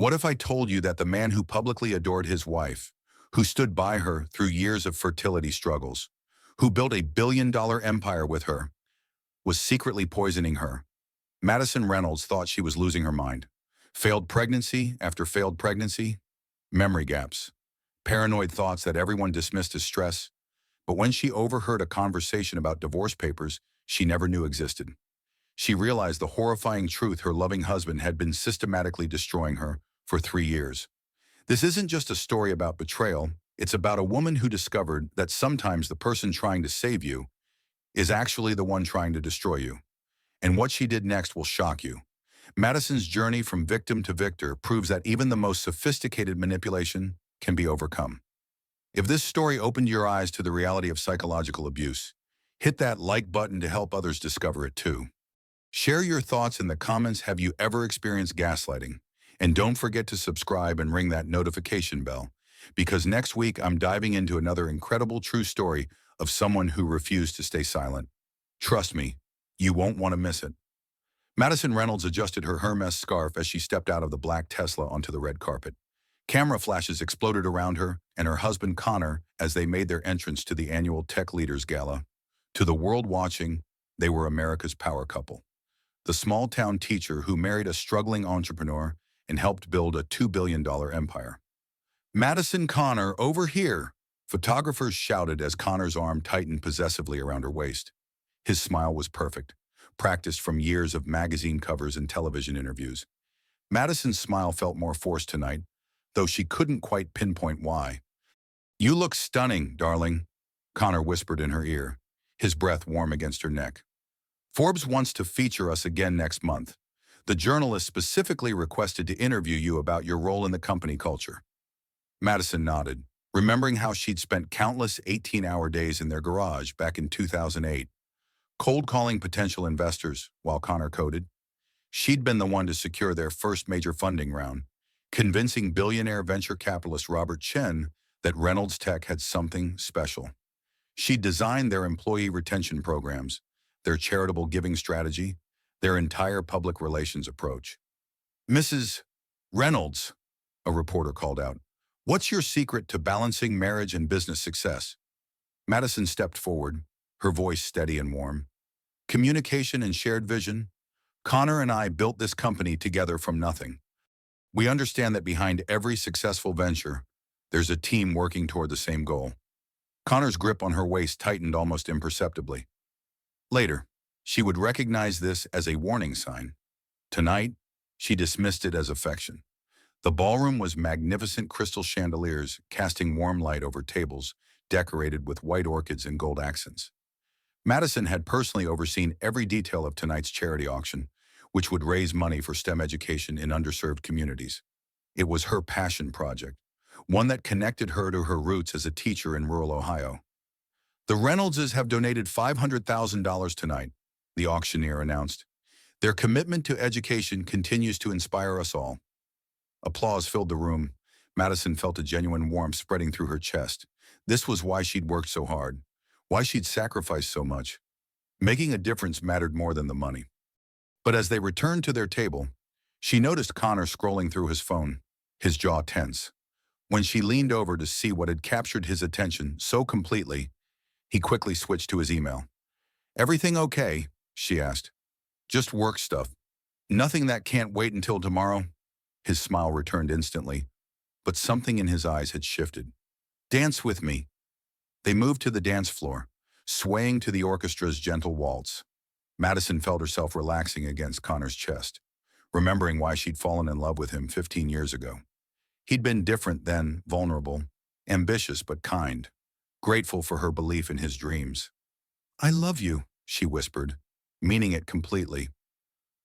What if I told you that the man who publicly adored his wife, who stood by her through years of fertility struggles, who built a $1 billion empire with her, was secretly poisoning her? Madison Reynolds thought she was losing her mind. Failed pregnancy after failed pregnancy, memory gaps, paranoid thoughts that everyone dismissed as stress. But when she overheard a conversation about divorce papers she never knew existed, she realized the horrifying truth: her loving husband had been systematically destroying her for 3 years. This isn't just a story about betrayal, it's about a woman who discovered that sometimes the person trying to save you is actually the one trying to destroy you. And what she did next will shock you. Madison's journey from victim to victor proves that even the most sophisticated manipulation can be overcome. If this story opened your eyes to the reality of psychological abuse, hit that like button to help others discover it too. Share your thoughts in the comments. Have you ever experienced gaslighting? And don't forget to subscribe and ring that notification bell, because next week I'm diving into another incredible true story of someone who refused to stay silent. Trust me, you won't want to miss it. Madison Reynolds adjusted her Hermes scarf as she stepped out of the black Tesla onto the red carpet. Camera flashes exploded around her and her husband Connor as they made their entrance to the annual Tech Leaders Gala. To the world watching, they were America's power couple. The small-town teacher who married a struggling entrepreneur and helped build a $2 billion empire. "Madison Connor, over here!" Photographers shouted as Connor's arm tightened possessively around her waist. His smile was perfect, practiced from years of magazine covers and television interviews. Madison's smile felt more forced tonight, though she couldn't quite pinpoint why. "You look stunning, darling," Connor whispered in her ear, his breath warm against her neck. "Forbes wants to feature us again next month. The journalist specifically requested to interview you about your role in the company culture." Madison nodded, remembering how she'd spent countless 18-hour days in their garage back in 2008, cold calling potential investors while Connor coded. She'd been the one to secure their first major funding round, convincing billionaire venture capitalist Robert Chen that Reynolds Tech had something special. She'd designed their employee retention programs, their charitable giving strategy, their entire public relations approach. "Mrs. Reynolds," a reporter called out, "what's your secret to balancing marriage and business success?" Madison stepped forward, her voice steady and warm. "Communication and shared vision. Connor and I built this company together from nothing. We understand that behind every successful venture, there's a team working toward the same goal." Connor's grip on her waist tightened almost imperceptibly. Later, she would recognize this as a warning sign. Tonight, she dismissed it as affection. The ballroom was magnificent crystal chandeliers casting warm light over tables decorated with white orchids and gold accents. Madison had personally overseen every detail of tonight's charity auction, which would raise money for STEM education in underserved communities. It was her passion project, one that connected her to her roots as a teacher in rural Ohio. "The Reynoldses have donated $500,000 tonight," the auctioneer announced. "Their commitment to education continues to inspire us all." Applause filled the room. Madison felt a genuine warmth spreading through her chest. This was why she'd worked so hard, why she'd sacrificed so much. Making a difference mattered more than the money. But as they returned to their table, she noticed Connor scrolling through his phone, his jaw tense. When she leaned over to see what had captured his attention so completely, he quickly switched to his email. "Everything okay?" she asked. "Just work stuff. Nothing that can't wait until tomorrow?" His smile returned instantly, but something in his eyes had shifted. "Dance with me." They moved to the dance floor, swaying to the orchestra's gentle waltz. Madison felt herself relaxing against Connor's chest, remembering why she'd fallen in love with him 15 years ago. He'd been different then, vulnerable, ambitious but kind, grateful for her belief in his dreams. "I love you," she whispered, meaning it completely.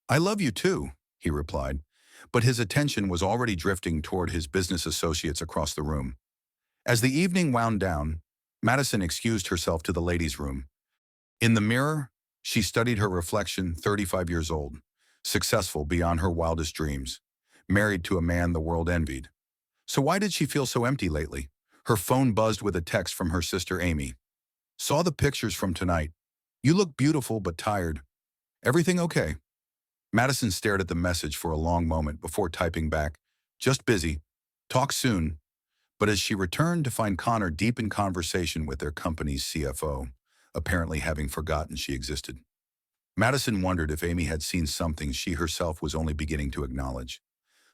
"I love you too," he replied, but his attention was already drifting toward his business associates across the room. As the evening wound down, Madison excused herself to the ladies' room. In the mirror, she studied her reflection, 35 years old, successful beyond her wildest dreams, married to a man the world envied. So why did she feel so empty lately? Her phone buzzed with a text from her sister Amy. "Saw the pictures from tonight. You look beautiful but tired. Everything okay?" Madison stared at the message for a long moment before typing back, Just busy. Talk soon. But as she returned to find Connor deep in conversation with their company's CFO, apparently having forgotten she existed, Madison wondered if Amy had seen something she herself was only beginning to acknowledge.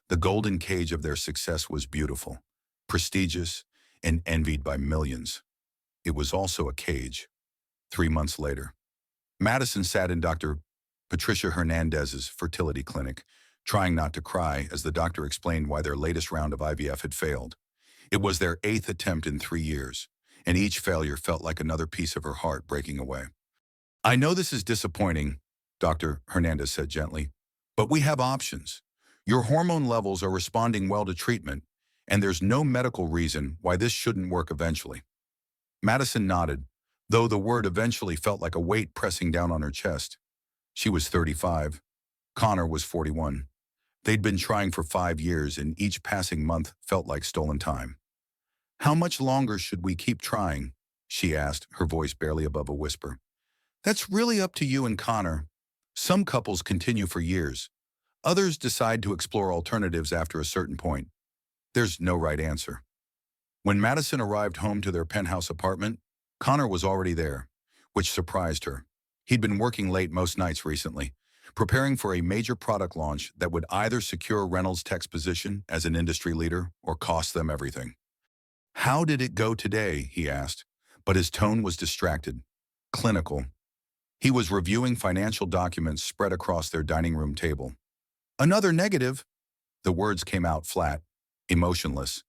The golden cage of their success was beautiful, prestigious, and envied by millions. It was also a cage. 3 months later, Madison sat in Dr. Patricia Hernandez's fertility clinic, trying not to cry as the doctor explained why their latest round of IVF had failed. It was their 8th attempt in 3 years, and each failure felt like another piece of her heart breaking away. I know this is disappointing, Dr. Hernandez said gently, but we have options. Your hormone levels are responding well to treatment, and there's no medical reason why this shouldn't work eventually. Madison nodded, though the word eventually felt like a weight pressing down on her chest. She was 35. Connor was 41. They'd been trying for 5 years, and each passing month felt like stolen time. How much longer should we keep trying? She asked, her voice barely above a whisper. That's really up to you and Connor. Some couples continue for years. Others decide to explore alternatives after a certain point. There's no right answer. When Madison arrived home to their penthouse apartment, Connor was already there, which surprised her. He'd been working late most nights recently, preparing for a major product launch that would either secure Reynolds Tech's position as an industry leader or cost them everything. How did it go today? He asked, but his tone was distracted, clinical. He was reviewing financial documents spread across their dining room table. Another negative. The words came out flat, emotionless.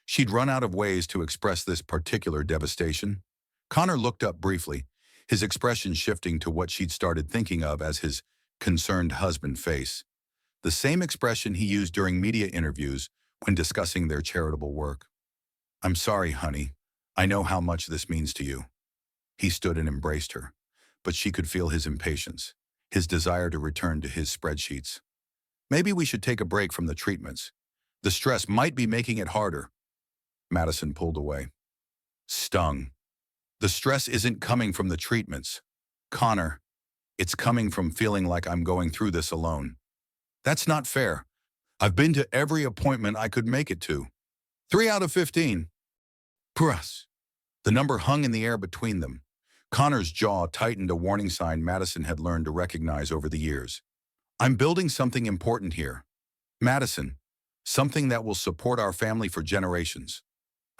She'd run out of ways to express this particular devastation. Connor looked up briefly, his expression shifting to what she'd started thinking of as his concerned husband face. The same expression he used during media interviews when discussing their charitable work. I'm sorry, honey. I know how much this means to you. He stood and embraced her, but she could feel his impatience, his desire to return to his spreadsheets. Maybe we should take a break from the treatments. The stress might be making it harder. Madison pulled away. Stung. The stress isn't coming from the treatments. Connor, it's coming from feeling like I'm going through this alone. That's not fair. I've been to every appointment I could make it to. 3 out of 15. Press. The number hung in the air between them. Connor's jaw tightened, a warning sign Madison had learned to recognize over the years. I'm building something important here. Madison, something that will support our family for generations.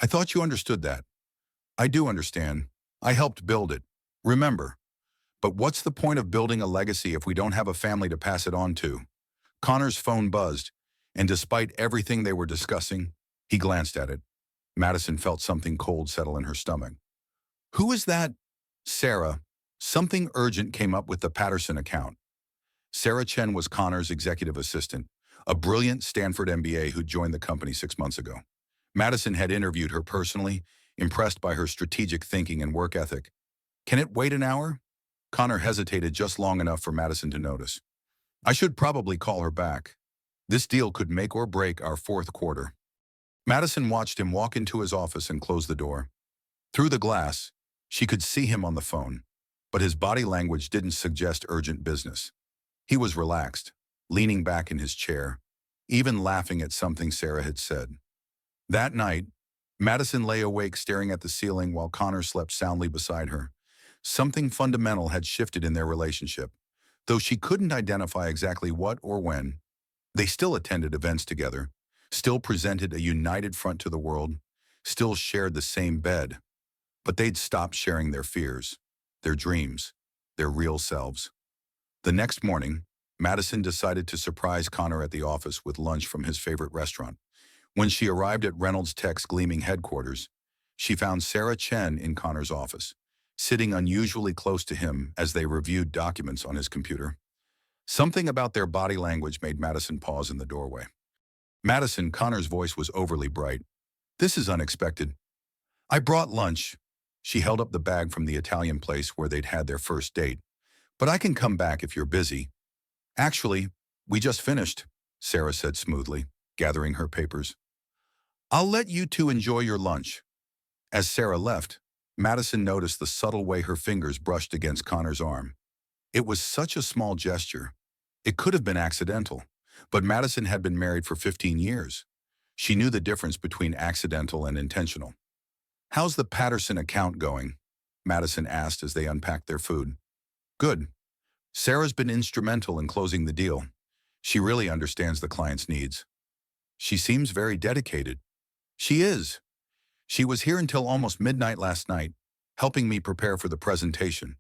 I thought you understood that. I do understand. I helped build it. Remember. But what's the point of building a legacy if we don't have a family to pass it on to? Connor's phone buzzed, and despite everything they were discussing, he glanced at it. Madison felt something cold settle in her stomach. Who is that? Sarah. Something urgent came up with the Patterson account. Sarah Chen was Connor's executive assistant, a brilliant Stanford MBA who joined the company 6 months ago. Madison had interviewed her personally, impressed by her strategic thinking and work ethic. Can it wait an hour? Connor hesitated just long enough for Madison to notice. I should probably call her back. This deal could make or break our fourth quarter. Madison watched him walk into his office and close the door. Through the glass, she could see him on the phone, but his body language didn't suggest urgent business. He was relaxed, leaning back in his chair, even laughing at something Sarah had said. That night, Madison lay awake staring at the ceiling while Connor slept soundly beside her. Something fundamental had shifted in their relationship. Though she couldn't identify exactly what or when, they still attended events together, still presented a united front to the world, still shared the same bed. But they'd stopped sharing their fears, their dreams, their real selves. The next morning, Madison decided to surprise Connor at the office with lunch from his favorite restaurant. When she arrived at Reynolds Tech's gleaming headquarters, she found Sarah Chen in Connor's office, sitting unusually close to him as they reviewed documents on his computer. Something about their body language made Madison pause in the doorway. Madison, Connor's voice was overly bright. This is unexpected. I brought lunch. She held up the bag from the Italian place where they'd had their first date. But I can come back if you're busy. Actually, we just finished, Sarah said smoothly, gathering her papers. I'll let you two enjoy your lunch. As Sarah left, Madison noticed the subtle way her fingers brushed against Connor's arm. It was such a small gesture. It could have been accidental, but Madison had been married for 15 years. She knew the difference between accidental and intentional. "How's the Patterson account going?" Madison asked as they unpacked their food. "Good. Sarah's been instrumental in closing the deal. She really understands the client's needs." "She seems very dedicated." "She is. She was here until almost midnight last night, helping me prepare for the presentation."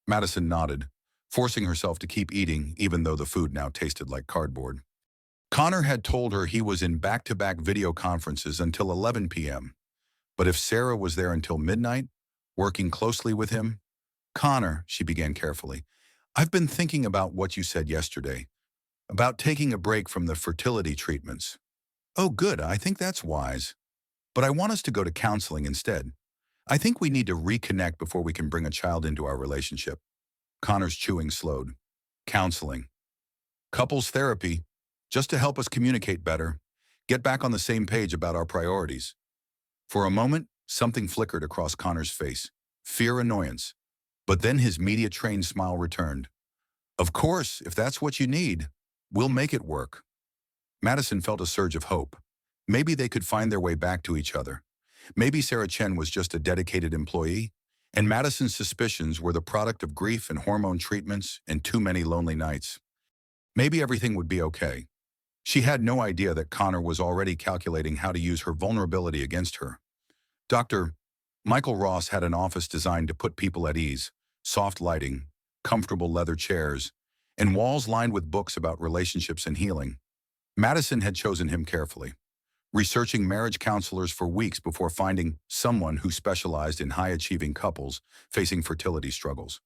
Madison nodded, forcing herself to keep eating even though the food now tasted like cardboard. Connor had told her he was in back-to-back video conferences until 11 p.m. But if Sarah was there until midnight, working closely with him— "Connor," she began carefully, "I've been thinking about what you said yesterday, about taking a break from the fertility treatments." "Oh, good, I think that's wise. But I want us to go to counseling instead. I think we need to reconnect before we can bring a child into our relationship." Connor's chewing slowed. "Counseling. Couples therapy, just to help us communicate better, get back on the same page about our priorities." For a moment, something flickered across Connor's face, fear, annoyance. But then his media-trained smile returned. "Of course, if that's what you need, we'll make it work." Madison felt a surge of hope. Maybe they could find their way back to each other. Maybe Sarah Chen was just a dedicated employee, and Madison's suspicions were the product of grief and hormone treatments and too many lonely nights. Maybe everything would be okay. She had no idea that Connor was already calculating how to use her vulnerability against her. Dr. Michael Ross had an office designed to put people at ease: soft lighting, comfortable leather chairs, and walls lined with books about relationships and healing. Madison had chosen him carefully, researching marriage counselors for weeks before finding someone who specialized in high-achieving couples facing fertility struggles.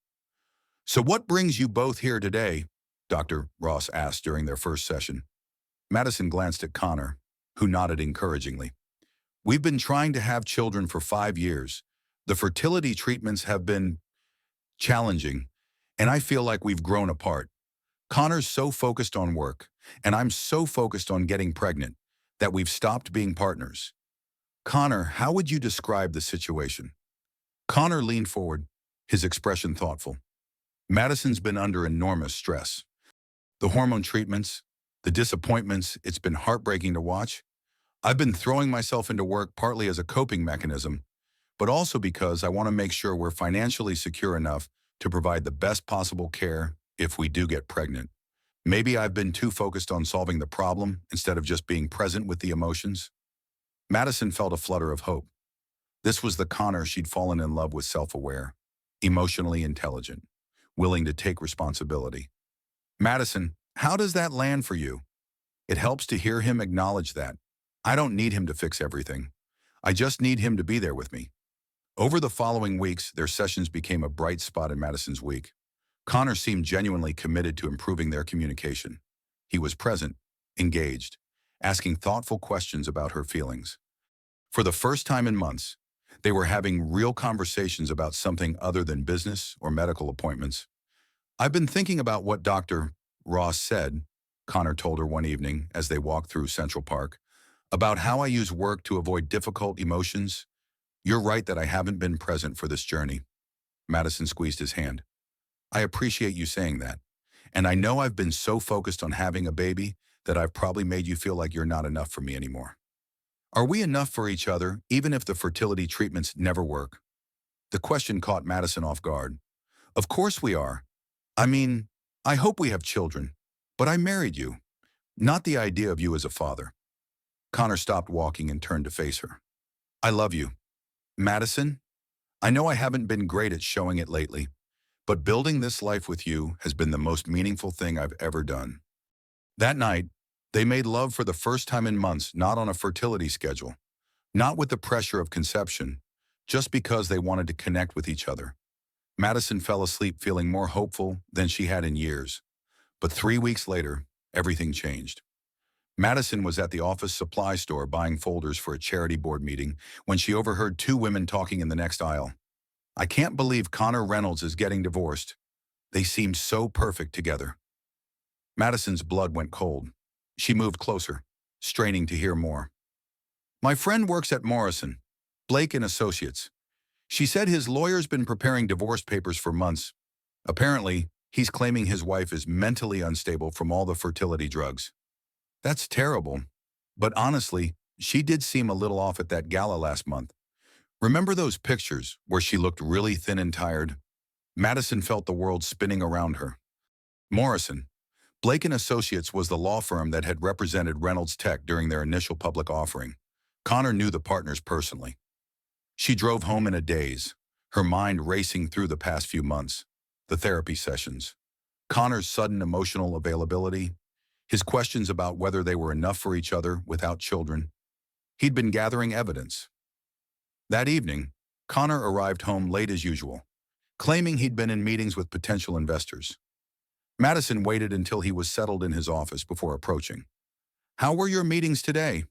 "So what brings you both here today?" Dr. Ross asked during their first session. Madison glanced at Connor, who nodded encouragingly. "We've been trying to have children for 5 years. The fertility treatments have been challenging, and I feel like we've grown apart. Connor's so focused on work, and I'm so focused on getting pregnant, that we've stopped being partners." "Connor, how would you describe the situation?" Connor leaned forward, his expression thoughtful. "Madison's been under enormous stress. The hormone treatments, the disappointments, it's been heartbreaking to watch. I've been throwing myself into work partly as a coping mechanism, but also because I want to make sure we're financially secure enough to provide the best possible care if we do get pregnant. Maybe I've been too focused on solving the problem instead of just being present with the emotions." Madison felt a flutter of hope. This was the Connor she'd fallen in love with: self-aware, emotionally intelligent, willing to take responsibility. "Madison, how does that land for you?" "It helps to hear him acknowledge that. I don't need him to fix everything. I just need him to be there with me." Over the following weeks, their sessions became a bright spot in Madison's week. Connor seemed genuinely committed to improving their communication. He was present, engaged, asking thoughtful questions about her feelings. For the first time in months, they were having real conversations about something other than business or medical appointments. "I've been thinking about what Dr. Ross said," Connor told her one evening as they walked through Central Park, "about how I use work to avoid difficult emotions. You're right that I haven't been present for this journey." Madison squeezed his hand. "I appreciate you saying that. And I know I've been so focused on having a baby that I've probably made you feel like you're not enough for me anymore. Are we enough for each other, even if the fertility treatments never work?" The question caught Madison off guard. "Of course we are. I mean, I hope we have children. But I married you, not the idea of you as a father." Connor stopped walking and turned to face her. "I love you. Madison, I know I haven't been great at showing it lately, but building this life with you has been the most meaningful thing I've ever done." That night, they made love for the first time in months, not on a fertility schedule, not with the pressure of conception, just because they wanted to connect with each other. Madison fell asleep feeling more hopeful than she had in years. But 3 weeks later, everything changed. Madison was at the office supply store buying folders for a charity board meeting when she overheard two women talking in the next aisle. "I can't believe Connor Reynolds is getting divorced. They seem so perfect together." Madison's blood went cold. She moved closer, straining to hear more. "My friend works at Morrison, Blake and Associates. She said his lawyer's been preparing divorce papers for months. Apparently, he's claiming his wife is mentally unstable from all the fertility drugs." "That's terrible. But honestly, she did seem a little off at that gala last month. Remember those pictures where she looked really thin and tired? Madison felt the world spinning around her. Morrison, Blake and Associates was the law firm that had represented Reynolds Tech during their initial public offering. Connor knew the partners personally. She drove home in a daze, her mind racing through the past few months, the therapy sessions, Connor's sudden emotional availability, his questions about whether they were enough for each other without children. He'd been gathering evidence. That evening, Connor arrived home late as usual, claiming he'd been in meetings with potential investors. Madison waited until he was settled in his office before approaching. "How were your meetings today?"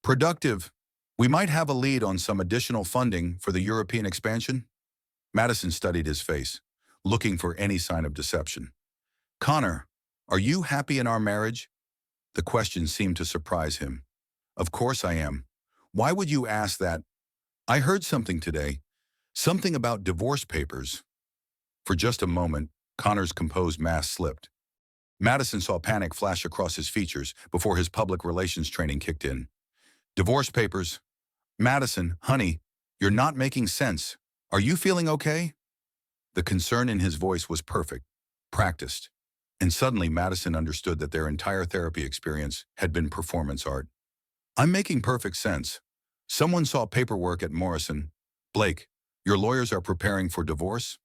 "Productive. We might have a lead on some additional funding for the European expansion." Madison studied his face, looking for any sign of deception. "Connor, are you happy in our marriage?" The question seemed to surprise him. "Of course I am. Why would you ask that?" "I heard something today. Something about divorce papers." For just a moment, Connor's composed mask slipped. Madison saw panic flash across his features before his public relations training kicked in. "Divorce papers? Madison, honey, you're not making sense. Are you feeling okay?" The concern in his voice was perfect, practiced. And suddenly Madison understood that their entire therapy experience had been performance art. "I'm making perfect sense. Someone saw paperwork at Morrison. Blake, your lawyers are preparing for divorce?"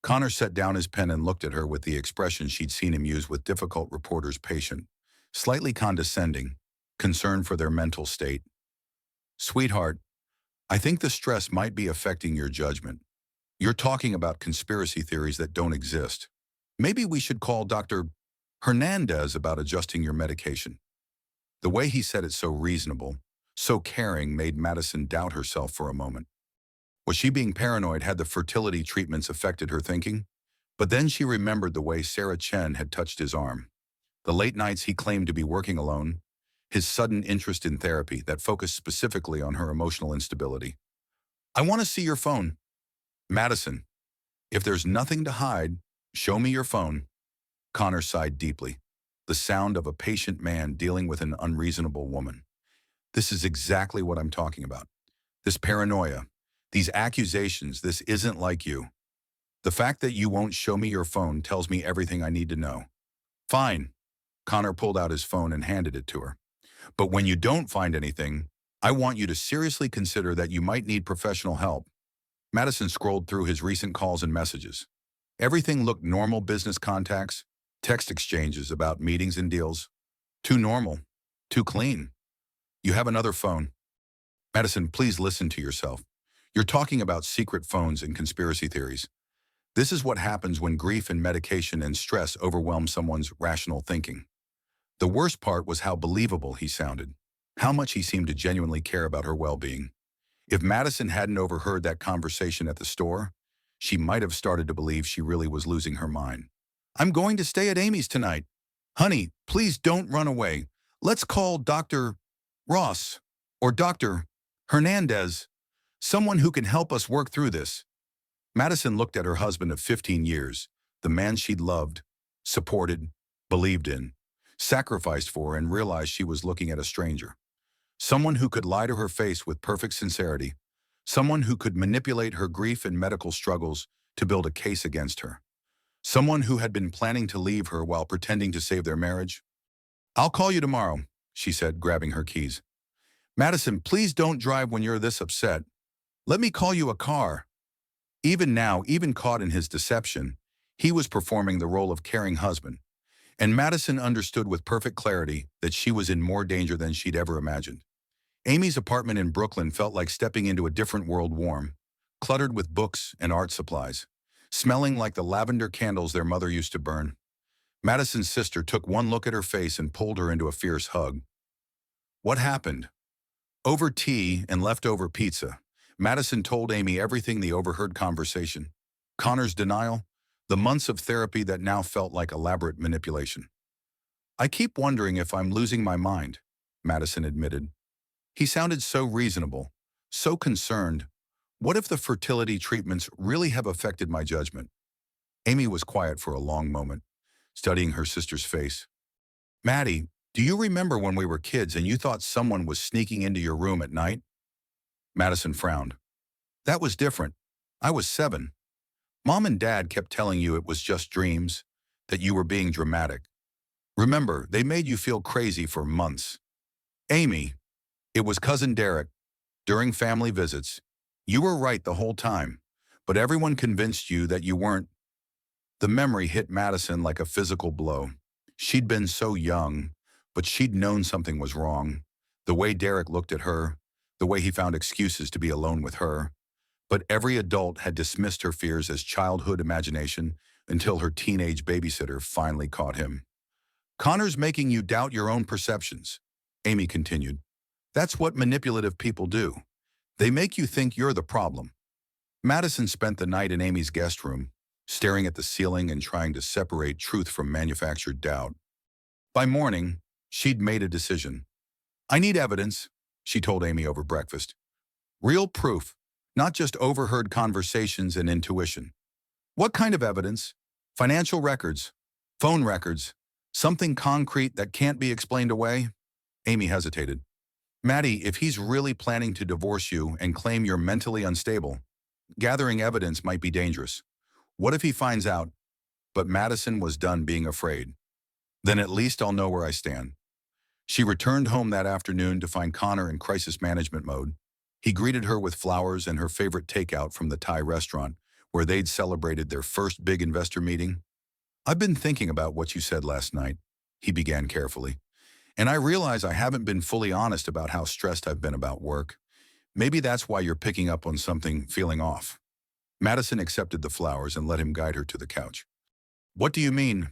Connor set down his pen and looked at her with the expression she'd seen him use with difficult reporters, patient, slightly condescending, concerned for their mental state. "Sweetheart, I think the stress might be affecting your judgment. You're talking about conspiracy theories that don't exist. Maybe we should call Dr. Hernandez about adjusting your medication." The way he said it so reasonable, so caring, made Madison doubt herself for a moment. Was she being paranoid? Had the fertility treatments affected her thinking? But then she remembered the way Sarah Chen had touched his arm, the late nights he claimed to be working alone, his sudden interest in therapy that focused specifically on her emotional instability. "I want to see your phone." "Madison, if there's nothing to hide, show me your phone." Connor sighed deeply, the sound of a patient man dealing with an unreasonable woman. "This is exactly what I'm talking about. This paranoia, these accusations, this isn't like you. The fact that you won't show me your phone tells me everything I need to know." "Fine." Connor pulled out his phone and handed it to her. "But when you don't find anything, I want you to seriously consider that you might need professional help." Madison scrolled through his recent calls and messages. Everything looked normal: business contacts, text exchanges about meetings and deals. Too normal, too clean. "You have another phone." "Madison, please listen to yourself. You're talking about secret phones and conspiracy theories. This is what happens when grief and medication and stress overwhelm someone's rational thinking." The worst part was how believable he sounded, how much he seemed to genuinely care about her well-being. If Madison hadn't overheard that conversation at the store, she might have started to believe she really was losing her mind. "I'm going to stay at Amy's tonight. Honey, please don't run away. Let's call Dr. Ross or Dr. Hernandez, someone who can help us work through this." Madison looked at her husband of 15 years, the man she'd loved, supported, believed in, sacrificed for, and realized she was looking at a stranger. Someone who could lie to her face with perfect sincerity, someone who could manipulate her grief and medical struggles to build a case against her, someone who had been planning to leave her while pretending to save their marriage. "I'll call you tomorrow," she said, grabbing her keys. "Madison, please don't drive when you're this upset. Let me call you a car." Even now, even caught in his deception, he was performing the role of caring husband, and Madison understood with perfect clarity that she was in more danger than she'd ever imagined. Amy's apartment in Brooklyn felt like stepping into a different world, warm, cluttered with books and art supplies, smelling like the lavender candles their mother used to burn. Madison's sister took one look at her face and pulled her into a fierce hug. "What happened?" Over tea and leftover pizza, Madison told Amy everything: the overheard conversation, Connor's denial, the months of therapy that now felt like elaborate manipulation. "I keep wondering if I'm losing my mind," Madison admitted. He sounded so reasonable, so concerned. "What if the fertility treatments really have affected my judgment?" Amy was quiet for a long moment, studying her sister's face. "Maddie, Do you remember when we were kids and you thought someone was sneaking into your room at night? Madison frowned. That was different. I was 7. Mom and Dad kept telling you it was just dreams, that you were being dramatic. Remember, they made you feel crazy for months. Amy, it was Cousin Derek. During family visits, you were right the whole time, but everyone convinced you that you weren't. The memory hit Madison like a physical blow. She'd been so young, but she'd known something was wrong. The way Derek looked at her, the way he found excuses to be alone with her. But every adult had dismissed her fears as childhood imagination until her teenage babysitter finally caught him. Connor's making you doubt your own perceptions, Amy continued. That's what manipulative people do. They make you think you're the problem. Madison spent the night in Amy's guest room, staring at the ceiling and trying to separate truth from manufactured doubt. By morning, she'd made a decision. I need evidence, she told Amy over breakfast. Real proof, not just overheard conversations and intuition. What kind of evidence? Financial records, phone records, something concrete that can't be explained away? Amy hesitated. Maddie, if he's really planning to divorce you and claim you're mentally unstable, gathering evidence might be dangerous. What if he finds out? But Madison was done being afraid. Then at least I'll know where I stand. She returned home that afternoon to find Connor in crisis management mode. He greeted her with flowers and her favorite takeout from the Thai restaurant, where they'd celebrated their first big investor meeting. I've been thinking about what you said last night, he began carefully. And I realize I haven't been fully honest about how stressed I've been about work. Maybe that's why you're picking up on something feeling off. Madison accepted the flowers and let him guide her to the couch. What do you mean?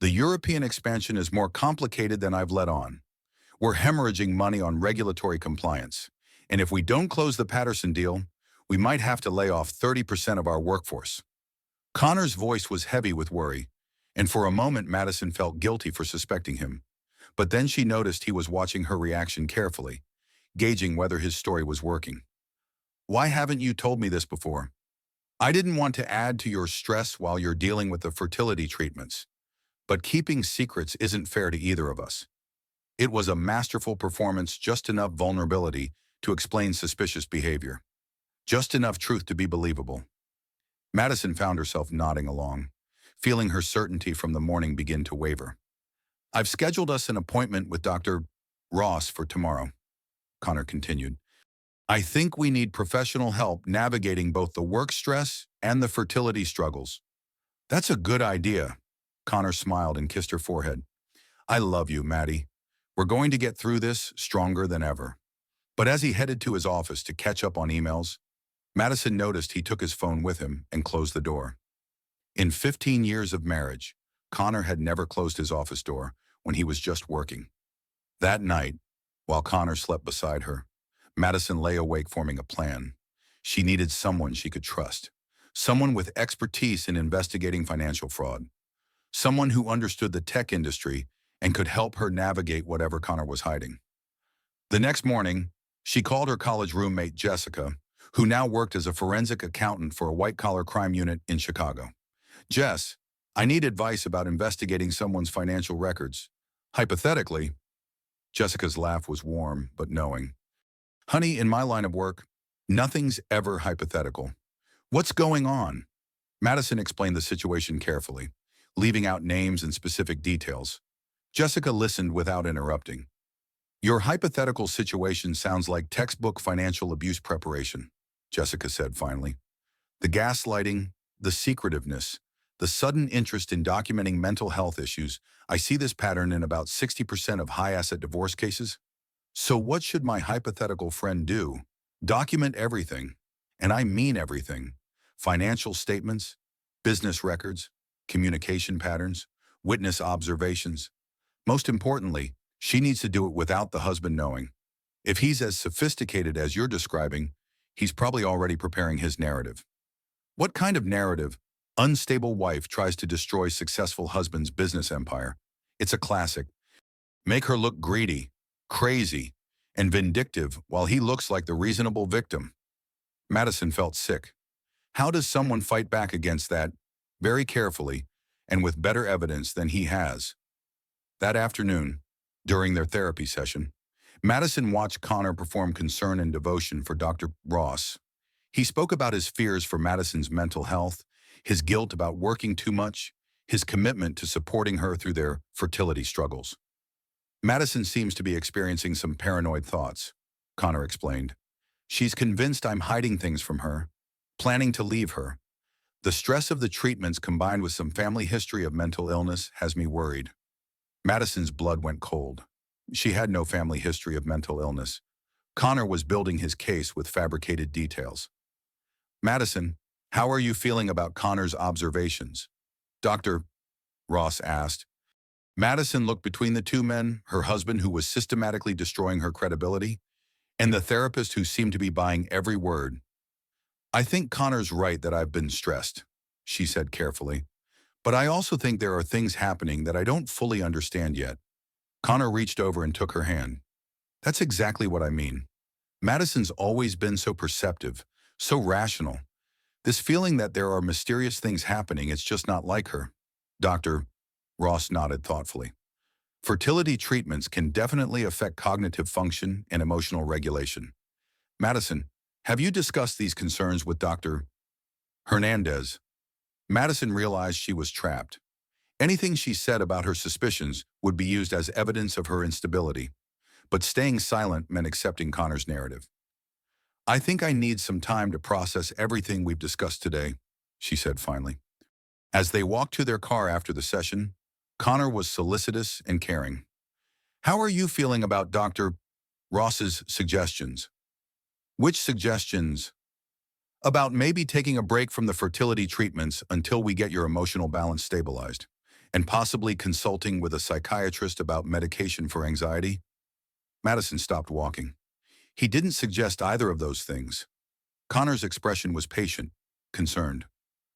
The European expansion is more complicated than I've let on. We're hemorrhaging money on regulatory compliance. And if we don't close the Patterson deal, we might have to lay off 30% of our workforce. Connor's voice was heavy with worry, and for a moment Madison felt guilty for suspecting him. But then she noticed he was watching her reaction carefully, gauging whether his story was working. Why haven't you told me this before? I didn't want to add to your stress while you're dealing with the fertility treatments. But keeping secrets isn't fair to either of us. It was a masterful performance, just enough vulnerability to explain suspicious behavior. Just enough truth to be believable. Madison found herself nodding along, feeling her certainty from the morning begin to waver. I've scheduled us an appointment with Dr. Ross for tomorrow, Connor continued. I think we need professional help navigating both the work stress and the fertility struggles. That's a good idea. Connor smiled and kissed her forehead. I love you, Maddie. We're going to get through this stronger than ever. But as he headed to his office to catch up on emails, Madison noticed he took his phone with him and closed the door. In 15 years of marriage, Connor had never closed his office door when he was just working. That night, while Connor slept beside her, Madison lay awake forming a plan. She needed someone she could trust, someone with expertise in investigating financial fraud, someone who understood the tech industry and could help her navigate whatever Connor was hiding. The next morning, she called her college roommate Jessica, who now worked as a forensic accountant for a white-collar crime unit in Chicago. Jess, I need advice about investigating someone's financial records. Hypothetically, Jessica's laugh was warm but knowing. Honey, in my line of work, nothing's ever hypothetical. What's going on? Madison explained the situation carefully, leaving out names and specific details. Jessica listened without interrupting. Your hypothetical situation sounds like textbook financial abuse preparation, Jessica said finally. The gaslighting, the secretiveness, the sudden interest in documenting mental health issues, I see this pattern in about 60% of high-asset divorce cases. So what should my hypothetical friend do? Document everything, and I mean everything. Financial statements, business records, communication patterns, witness observations. Most importantly, she needs to do it without the husband knowing. If he's as sophisticated as you're describing, he's probably already preparing his narrative. What kind of narrative? Unstable wife tries to destroy successful husband's business empire. It's a classic. Make her look greedy, crazy, and vindictive while he looks like the reasonable victim. Madison felt sick. How does someone fight back against that? Very carefully, and with better evidence than he has. That afternoon, During their therapy session, Madison watched Connor perform concern and devotion for Dr. Ross. He spoke about his fears for Madison's mental health, his guilt about working too much, his commitment to supporting her through their fertility struggles. Madison seems to be experiencing some paranoid thoughts, Connor explained. She's convinced I'm hiding things from her, planning to leave her. The stress of the treatments combined with some family history of mental illness has me worried. Madison's blood went cold. She had no family history of mental illness. Connor was building his case with fabricated details. Madison, how are you feeling about Connor's observations? Dr. Ross asked. Madison looked between the two men, her husband who was systematically destroying her credibility, and the therapist who seemed to be buying every word. I think Connor's right that I've been stressed, she said carefully. But I also think there are things happening that I don't fully understand yet. Connor reached over and took her hand. That's exactly what I mean. Madison's always been so perceptive, so rational. This feeling that there are mysterious things happening, it's just not like her. Dr. Ross nodded thoughtfully. Fertility treatments can definitely affect cognitive function and emotional regulation. Madison, have you discussed these concerns with Dr. Hernandez? Madison realized she was trapped. Anything she said about her suspicions would be used as evidence of her instability, but staying silent meant accepting Connor's narrative. I think I need some time to process everything we've discussed today, she said finally. As they walked to their car after the session, Connor was solicitous and caring. How are you feeling about Dr. Ross's suggestions? Which suggestions? About maybe taking a break from the fertility treatments until we get your emotional balance stabilized, and possibly consulting with a psychiatrist about medication for anxiety? Madison stopped walking. He didn't suggest either of those things. Connor's expression was patient, concerned.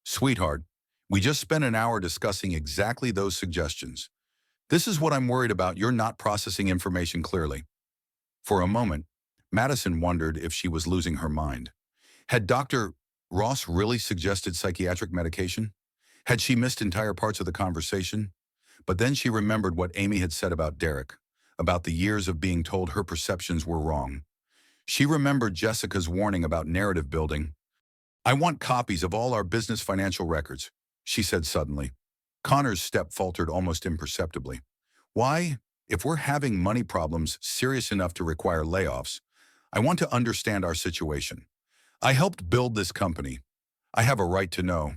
Sweetheart, we just spent an hour discussing exactly those suggestions. This is what I'm worried about. You're not processing information clearly. For a moment, Madison wondered if she was losing her mind. Had Dr. Ross really suggested psychiatric medication? Had she missed entire parts of the conversation? But then she remembered what Amy had said about Derek, about the years of being told her perceptions were wrong. She remembered Jessica's warning about narrative building. I want copies of all our business financial records, she said suddenly. Connor's step faltered almost imperceptibly. Why? If we're having money problems serious enough to require layoffs, I want to understand our situation. I helped build this company. I have a right to know.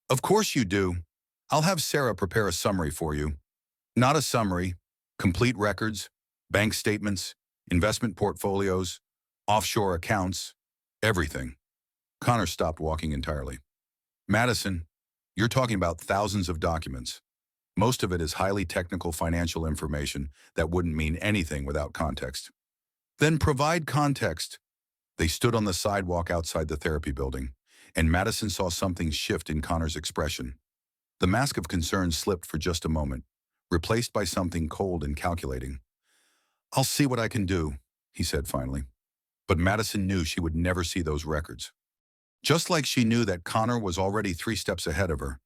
Of course you do. I'll have Sarah prepare a summary for you. Not a summary, complete records, bank statements, investment portfolios, offshore accounts, everything. Connor stopped walking entirely. Madison, you're talking about thousands of documents. Most of it is highly technical financial information that wouldn't mean anything without context. Then provide context. They stood on the sidewalk outside the therapy building, and Madison saw something shift in Connor's expression. The mask of concern slipped for just a moment, replaced by something cold and calculating. I'll see what I can do, he said finally. But Madison knew she would never see those records. Just like she knew that Connor was already 3 steps ahead of her,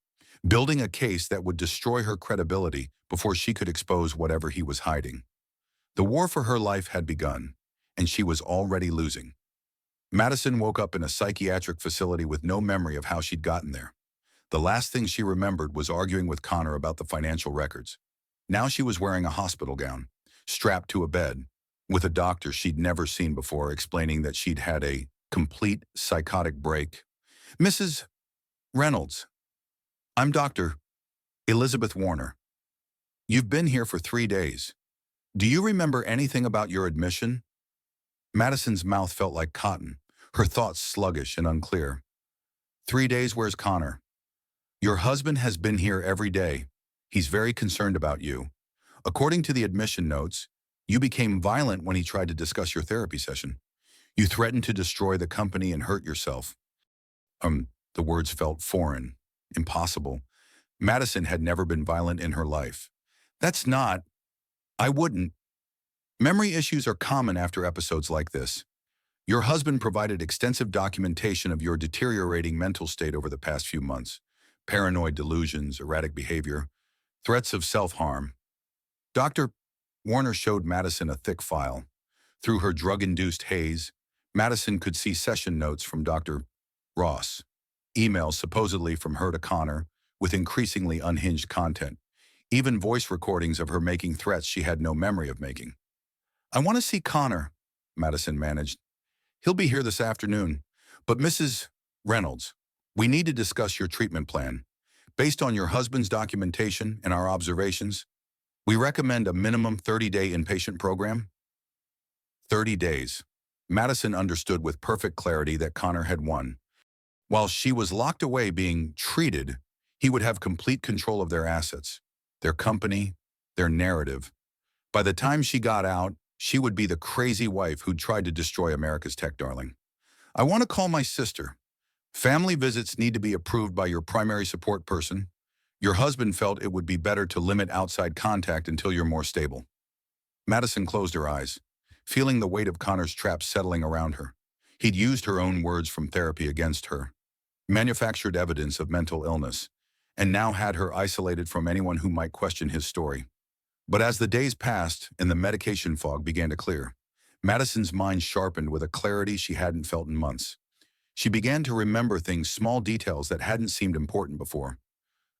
building a case that would destroy her credibility before she could expose whatever he was hiding. The war for her life had begun, and she was already losing. Madison woke up in a psychiatric facility with no memory of how she'd gotten there. The last thing she remembered was arguing with Connor about the financial records. Now she was wearing a hospital gown, strapped to a bed, with a doctor she'd never seen before explaining that she'd had a complete psychotic break. Mrs. Reynolds, I'm Dr. Elizabeth Warner. You've been here for 3 days. Do you remember anything about your admission? Madison's mouth felt like cotton, her thoughts sluggish and unclear. 3 days, where's Connor? Your husband has been here every day. He's very concerned about you. According to the admission notes, you became violent when he tried to discuss your therapy session. You threatened to destroy the company and hurt yourself. The words felt foreign, impossible. Madison had never been violent in her life. That's not. I wouldn't. Memory issues are common after episodes like this. Your husband provided extensive documentation of your deteriorating mental state over the past few months. Paranoid delusions, erratic behavior, threats of self-harm. Dr. Warner showed Madison a thick file. Through her drug-induced haze, Madison could see session notes from Dr. Ross, emails supposedly from her to Connor, with increasingly unhinged content, even voice recordings of her making threats she had no memory of making. "I want to see Connor," Madison managed. "He'll be here this afternoon. But Mrs. Reynolds, we need to discuss your treatment plan. Based on your husband's documentation and our observations, we recommend a minimum 30-day inpatient program." 30 days. Madison understood with perfect clarity that Connor had won. While she was locked away being treated, he would have complete control of their assets, their company, their narrative. By the time she got out, she would be the crazy wife who'd tried to destroy America's tech darling. "I want to call my sister. Family visits need to be approved by your primary support person. Your husband felt it would be better to limit outside contact until you're more stable." Madison closed her eyes, feeling the weight of Connor's trap settling around her. He'd used her own words from therapy against her, manufactured evidence of mental illness, and now had her isolated from anyone who might question his story. But as the days passed and the medication fog began to clear, Madison's mind sharpened with a clarity she hadn't felt in months. She began to remember things, small details that hadn't seemed important before.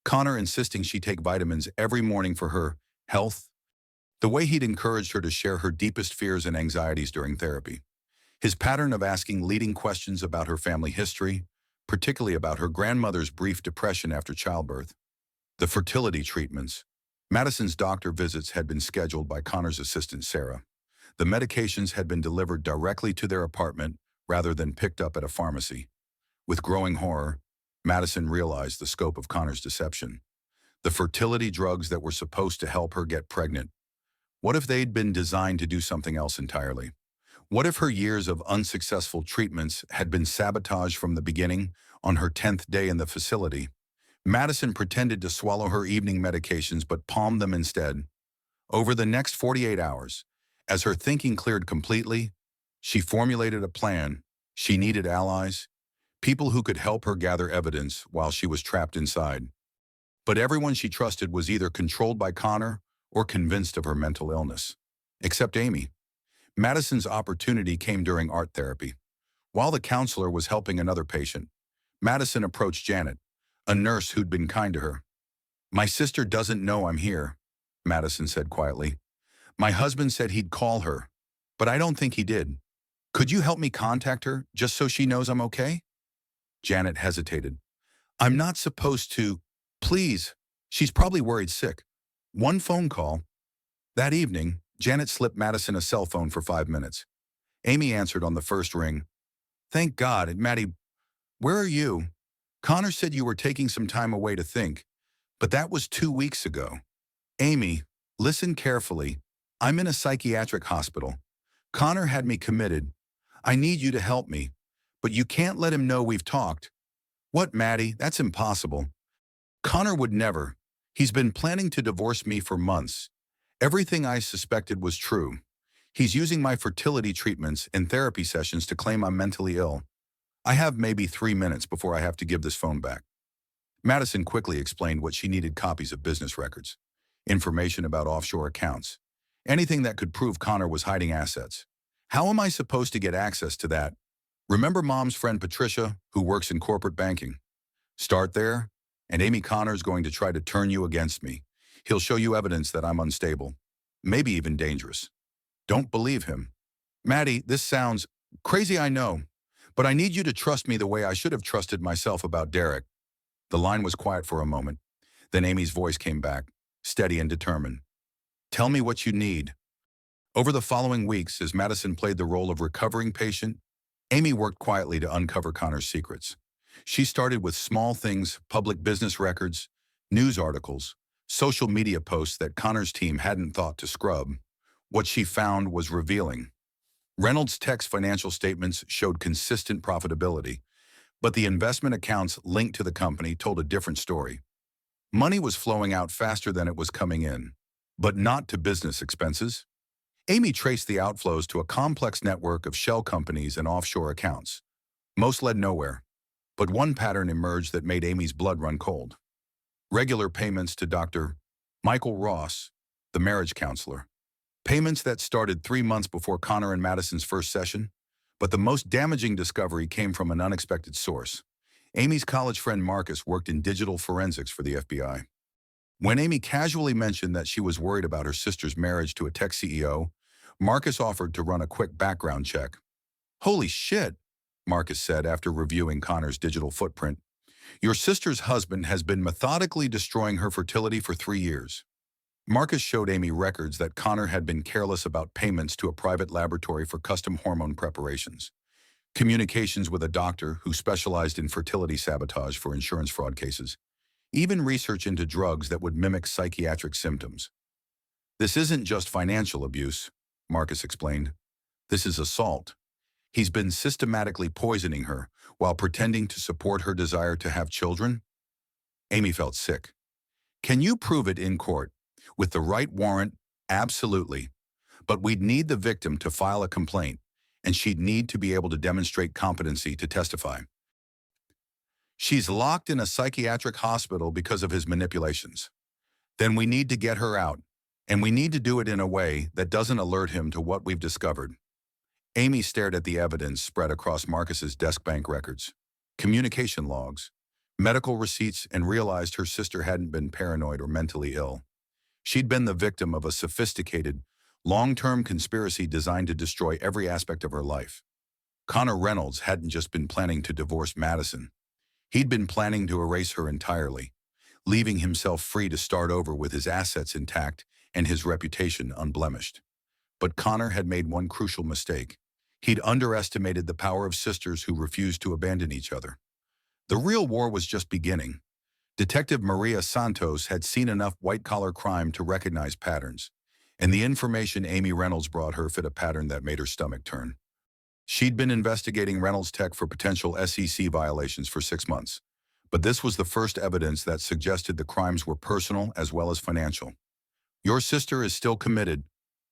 Connor insisting she take vitamins every morning for her health, the way he'd encouraged her to share her deepest fears and anxieties during therapy, his pattern of asking leading questions about her family history, particularly about her grandmother's brief depression after childbirth, the fertility treatments. Madison's doctor visits had been scheduled by Connor's assistant, Sarah. The medications had been delivered directly to their apartment rather than picked up at a pharmacy. With growing horror, Madison realized the scope of Connor's deception. The fertility drugs that were supposed to help her get pregnant. What if they'd been designed to do something else entirely? What if her years of unsuccessful treatments had been sabotaged from the beginning on her 10th day in the facility? Madison pretended to swallow her evening medications but palmed them instead. Over the next 48 hours, as her thinking cleared completely, she formulated a plan. She needed allies, people who could help her gather evidence while she was trapped inside. But everyone she trusted was either controlled by Connor or convinced of her mental illness. Except Amy. Madison's opportunity came during art therapy. While the counselor was helping another patient, Madison approached Janet, a nurse who'd been kind to her. "My sister doesn't know I'm here," Madison said quietly. "My husband said he'd call her, but I don't think he did. Could you help me contact her, just so she knows I'm okay?" Janet hesitated. "I'm not supposed to. Please. She's probably worried sick. One phone call." That evening, Janet slipped Madison a cell phone for 5 minutes. Amy answered on the first ring. "Thank God, and Maddie, where are you? Connor said you were taking some time away to think, but that was 2 weeks ago." "Amy, listen carefully. I'm in a psychiatric hospital. Connor had me committed. I need you to help me, but you can't let him know we've talked." "What, Maddie? That's impossible." "Connor would never. He's been planning to divorce me for months. Everything I suspected was true. He's using my fertility treatments and therapy sessions to claim I'm mentally ill. I have maybe 3 minutes before I have to give this phone back." Madison quickly explained what she needed: copies of business records, information about offshore accounts, anything that could prove Connor was hiding assets. "How am I supposed to get access to that? Remember Mom's friend Patricia, who works in corporate banking? Start there, and Amy Connor's going to try to turn you against me. He'll show you evidence that I'm unstable, maybe even dangerous. Don't believe him." "Maddie, this sounds crazy, I know, but I need you to trust me the way I should have trusted myself about Derek." The line was quiet for a moment. Then Amy's voice came back, steady and determined. "Tell me what you need." Over the following weeks, as Madison played the role of recovering patient, Amy worked quietly to uncover Connor's secrets. She started with small things: public business records, news articles, social media posts that Connor's team hadn't thought to scrub. What she found was revealing. Reynolds Tech's financial statements showed consistent profitability, but the investment accounts linked to the company told a different story. Money was flowing out faster than it was coming in, but not to business expenses. Amy traced the outflows to a complex network of shell companies and offshore accounts. Most led nowhere, but one pattern emerged that made Amy's blood run cold. Regular payments to Dr. Michael Ross, the marriage counselor. Payments that started 3 months before Connor and Madison's first session. But the most damaging discovery came from an unexpected source. Amy's college friend Marcus worked in digital forensics for the FBI. When Amy casually mentioned that she was worried about her sister's marriage to a tech CEO, Marcus offered to run a quick background check. "Holy shit," Marcus said after reviewing Connor's digital footprint. "Your sister's husband has been methodically destroying her fertility for 3 years." Marcus showed Amy records that Connor had been careless about payments to a private laboratory for custom hormone preparations, communications with a doctor who specialized in fertility sabotage for insurance fraud cases, even research into drugs that would mimic psychiatric symptoms. "This isn't just financial abuse," Marcus explained. "This is assault. He's been systematically poisoning her while pretending to support her desire to have children." Amy felt sick. "Can you prove it in court? With the right warrant, absolutely. But we'd need the victim to file a complaint, and she'd need to be able to demonstrate competency to testify. She's locked in a psychiatric hospital because of his manipulations. Then we need to get her out, and we need to do it in a way that doesn't alert him to what we've discovered." Amy stared at the evidence spread across Marcus's desk bank records, communication logs, medical receipts, and realized her sister hadn't been paranoid or mentally ill. She'd been the victim of a sophisticated, long-term conspiracy designed to destroy every aspect of her life. Connor Reynolds hadn't just been planning to divorce Madison. He'd been planning to erase her entirely, leaving himself free to start over with his assets intact and his reputation unblemished. But Connor had made one crucial mistake. He'd underestimated the power of sisters who refused to abandon each other. The real war was just beginning. Detective Maria Santos had seen enough white-collar crime to recognize patterns, and the information Amy Reynolds brought her fit a pattern that made her stomach turn. She'd been investigating Reynolds Tech for potential SEC violations for 6 months, but this was the first evidence that suggested the crimes were personal as well as financial. "Your sister is still committed?"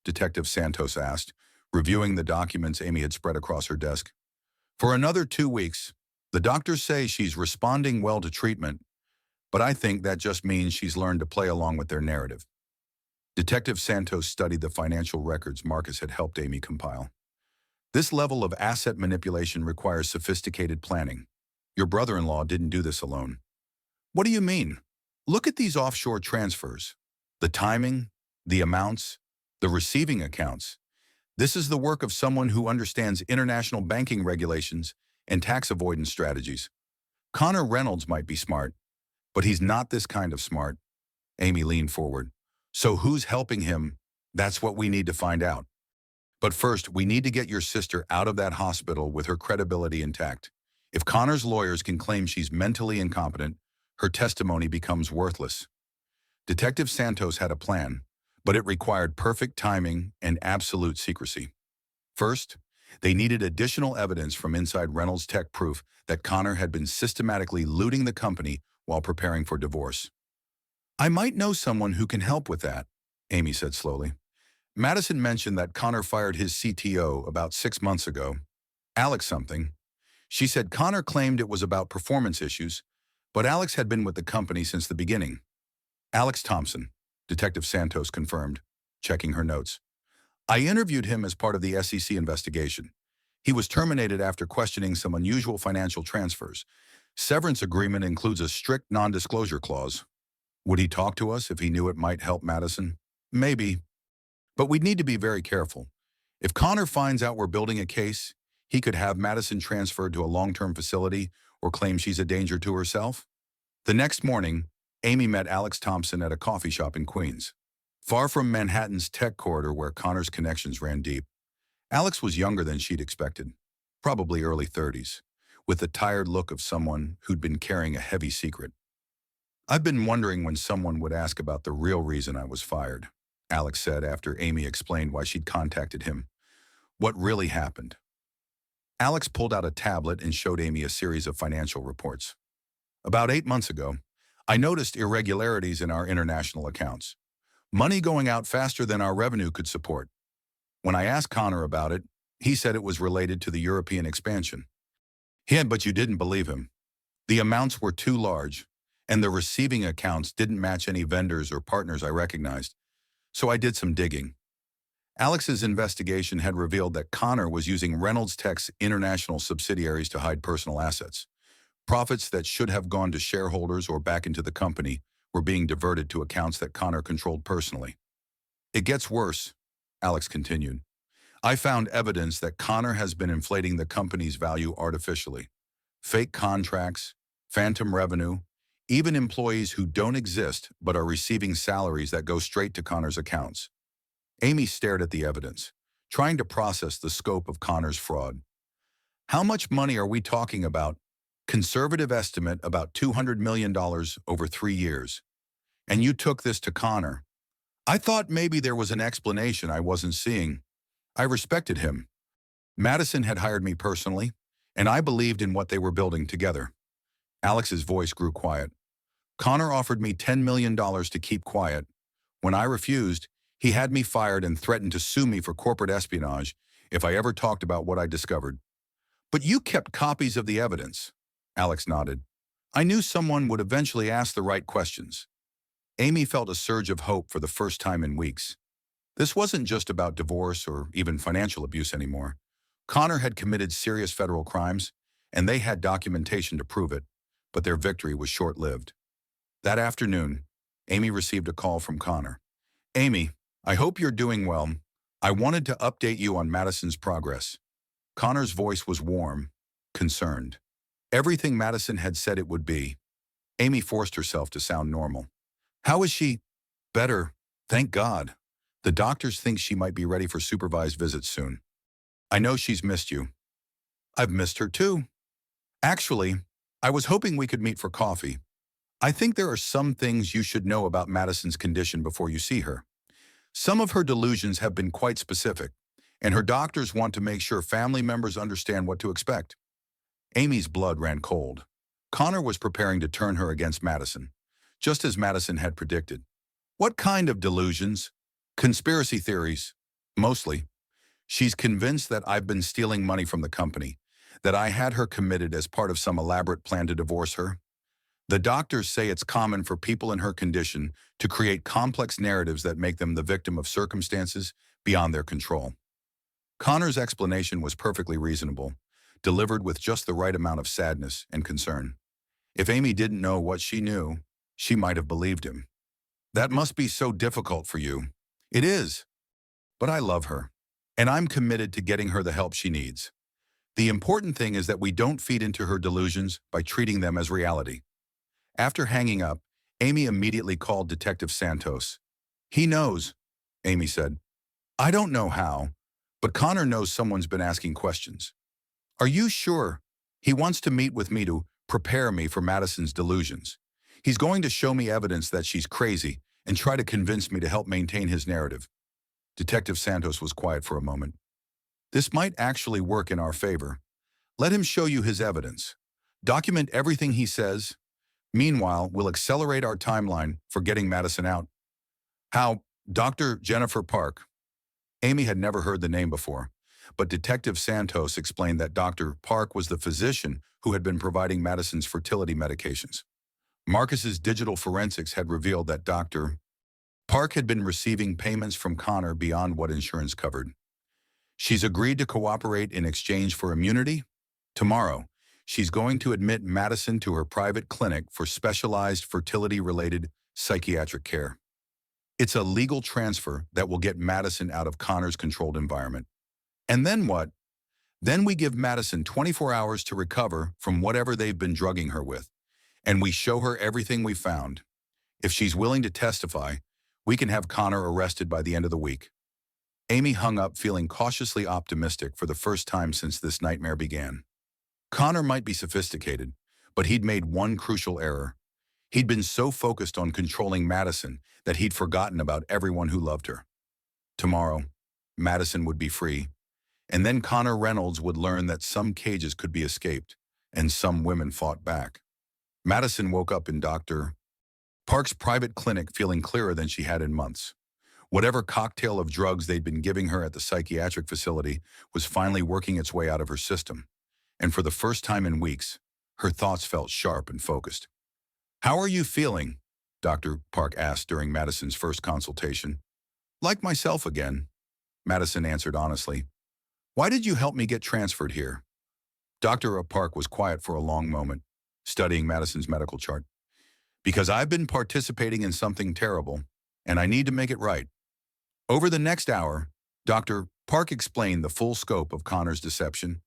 Detective Santos asked, reviewing the documents Amy had spread across her desk. "For another 2 weeks. The doctors say she's responding well to treatment, but I think that just means she's learned to play along with their narrative." Detective Santos studied the financial records Marcus had helped Amy compile. "This level of asset manipulation requires sophisticated planning. Your brother-in-law didn't do this alone." "What do you mean?" "Look at these offshore transfers. The timing, the amounts, the receiving accounts. This is the work of someone who understands international banking regulations and tax avoidance strategies. Connor Reynolds might be smart, but he's not this kind of smart." Amy leaned forward. "So who's helping him? That's what we need to find out. But first, we need to get your sister out of that hospital with her credibility intact. If Connor's lawyers can claim she's mentally incompetent, her testimony becomes worthless." Detective Santos had a plan, but it required perfect timing and absolute secrecy. First, they needed additional evidence from inside Reynolds Tech, proof that Connor had been systematically looting the company while preparing for divorce. "I might know someone who can help with that," Amy said slowly. "Madison mentioned that Connor fired his CTO about 6 months ago. Alex something. She said Connor claimed it was about performance issues, but Alex had been with the company since the beginning." "Alex Thompson," Detective Santos confirmed, checking her notes. "I interviewed him as part of the SEC investigation. He was terminated after questioning some unusual financial transfers. Severance agreement includes a strict non-disclosure clause. Would he talk to us if he knew it might help Madison? Maybe. But we'd need to be very careful. If Connor finds out we're building a case, he could have Madison transferred to a long-term facility or claim she's a danger to herself." The next morning, Amy met Alex Thompson at a coffee shop in Queens, far from Manhattan's tech corridor where Connor's connections ran deep. Alex was younger than she'd expected, probably early 30s, with the tired look of someone who'd been carrying a heavy secret. "I've been wondering when someone would ask about the real reason I was fired," Alex said after Amy explained why she'd contacted him. "What really happened?" Alex pulled out a tablet and showed Amy a series of financial reports. "About 8 months ago, I noticed irregularities in our international accounts. Money going out faster than our revenue could support. When I asked Connor about it, he said it was related to the European expansion. But you didn't believe him. The amounts were too large, and the receiving accounts didn't match any vendors or partners I recognized. So I did some digging. Alex's investigation had revealed that Connor was using Reynolds Tech's international subsidiaries to hide personal assets. Profits that should have gone to shareholders or back into the company were being diverted to accounts that Connor controlled personally. It gets worse, Alex continued. I found evidence that Connor has been inflating the company's value artificially. Fake contracts, phantom revenue, even employees who don't exist but are receiving salaries that go straight to Connor's accounts. Amy stared at the evidence, trying to process the scope of Connor's fraud. How much money are we talking about? Conservative estimate about $200 million over 3 years. And you took this to Connor. I thought maybe there was an explanation I wasn't seeing. I respected him. Madison had hired me personally, and I believed in what they were building together. Alex's voice grew quiet. Connor offered me $10 million to keep quiet. When I refused, he had me fired and threatened to sue me for corporate espionage if I ever talked about what I discovered. But you kept copies of the evidence. Alex nodded. I knew someone would eventually ask the right questions. Amy felt a surge of hope for the first time in weeks. This wasn't just about divorce or even financial abuse anymore. Connor had committed serious federal crimes, and they had documentation to prove it, but their victory was short-lived. That afternoon, Amy received a call from Connor. Amy, I hope you're doing well. I wanted to update you on Madison's progress. Connor's voice was warm, concerned. Everything Madison had said it would be. Amy forced herself to sound normal. How is she? Better, thank God. The doctors think she might be ready for supervised visits soon. I know she's missed you. I've missed her too. Actually, I was hoping we could meet for coffee. I think there are some things you should know about Madison's condition before you see her. Some of her delusions have been quite specific, and her doctors want to make sure family members understand what to expect. Amy's blood ran cold. Connor was preparing to turn her against Madison, just as Madison had predicted. What kind of delusions? Conspiracy theories. Mostly. She's convinced that I've been stealing money from the company, that I had her committed as part of some elaborate plan to divorce her. The doctors say it's common for people in her condition to create complex narratives that make them the victim of circumstances beyond their control. Connor's explanation was perfectly reasonable, delivered with just the right amount of sadness and concern. If Amy didn't know what she knew, she might have believed him. That must be so difficult for you. It is. But I love her, and I'm committed to getting her the help she needs. The important thing is that we don't feed into her delusions by treating them as reality. After hanging up, Amy immediately called Detective Santos. He knows, Amy said. I don't know how, but Connor knows someone's been asking questions. Are you sure? He wants to meet with me to prepare me for Madison's delusions. He's going to show me evidence that she's crazy and try to convince me to help maintain his narrative. Detective Santos was quiet for a moment. This might actually work in our favor. Let him show you his evidence. Document everything he says. Meanwhile, we'll accelerate our timeline for getting Madison out. How? Dr. Jennifer Park. Amy had never heard the name before, but Detective Santos explained that Dr. Park was the physician who had been providing Madison's fertility medications. Marcus's digital forensics had revealed that Dr. Park had been receiving payments from Connor beyond what insurance covered. She's agreed to cooperate in exchange for immunity. Tomorrow, she's going to admit Madison to her private clinic for specialized fertility-related psychiatric care. It's a legal transfer that will get Madison out of Connor's controlled environment. And then what? Then we give Madison 24 hours to recover from whatever they've been drugging her with, and we show her everything we found. If she's willing to testify, we can have Connor arrested by the end of the week. Amy hung up feeling cautiously optimistic for the first time since this nightmare began. Connor might be sophisticated, but he'd made one crucial error. He'd been so focused on controlling Madison that he'd forgotten about everyone who loved her. Tomorrow, Madison would be free, and then Connor Reynolds would learn that some cages could be escaped, and some women fought back. Madison woke up in Dr. Park's private clinic feeling clearer than she had in months. Whatever cocktail of drugs they'd been giving her at the psychiatric facility was finally working its way out of her system, and for the first time in weeks, her thoughts felt sharp and focused. How are you feeling? Dr. Park asked during Madison's first consultation. Like myself again. Madison answered honestly. Why did you help me get transferred here? Dr. Park was quiet for a long moment, studying Madison's medical chart. Because I've been participating in something terrible, and I need to make it right. Over the next hour, Dr. Park explained the full scope of Connor's deception.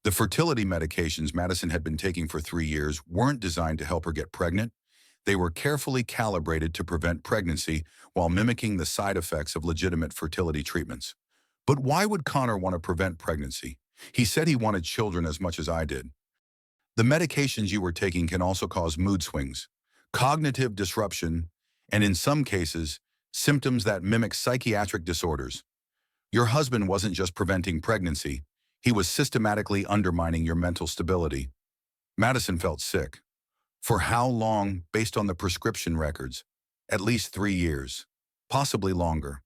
The fertility medications Madison had been taking for 3 years weren't designed to help her get pregnant. They were carefully calibrated to prevent pregnancy while mimicking the side effects of legitimate fertility treatments. But why would Connor want to prevent pregnancy? He said he wanted children as much as I did. The medications you were taking can also cause mood swings, cognitive disruption, and in some cases, symptoms that mimic psychiatric disorders. Your husband wasn't just preventing pregnancy, he was systematically undermining your mental stability. Madison felt sick. For how long, based on the prescription records? At least 3 years, possibly longer.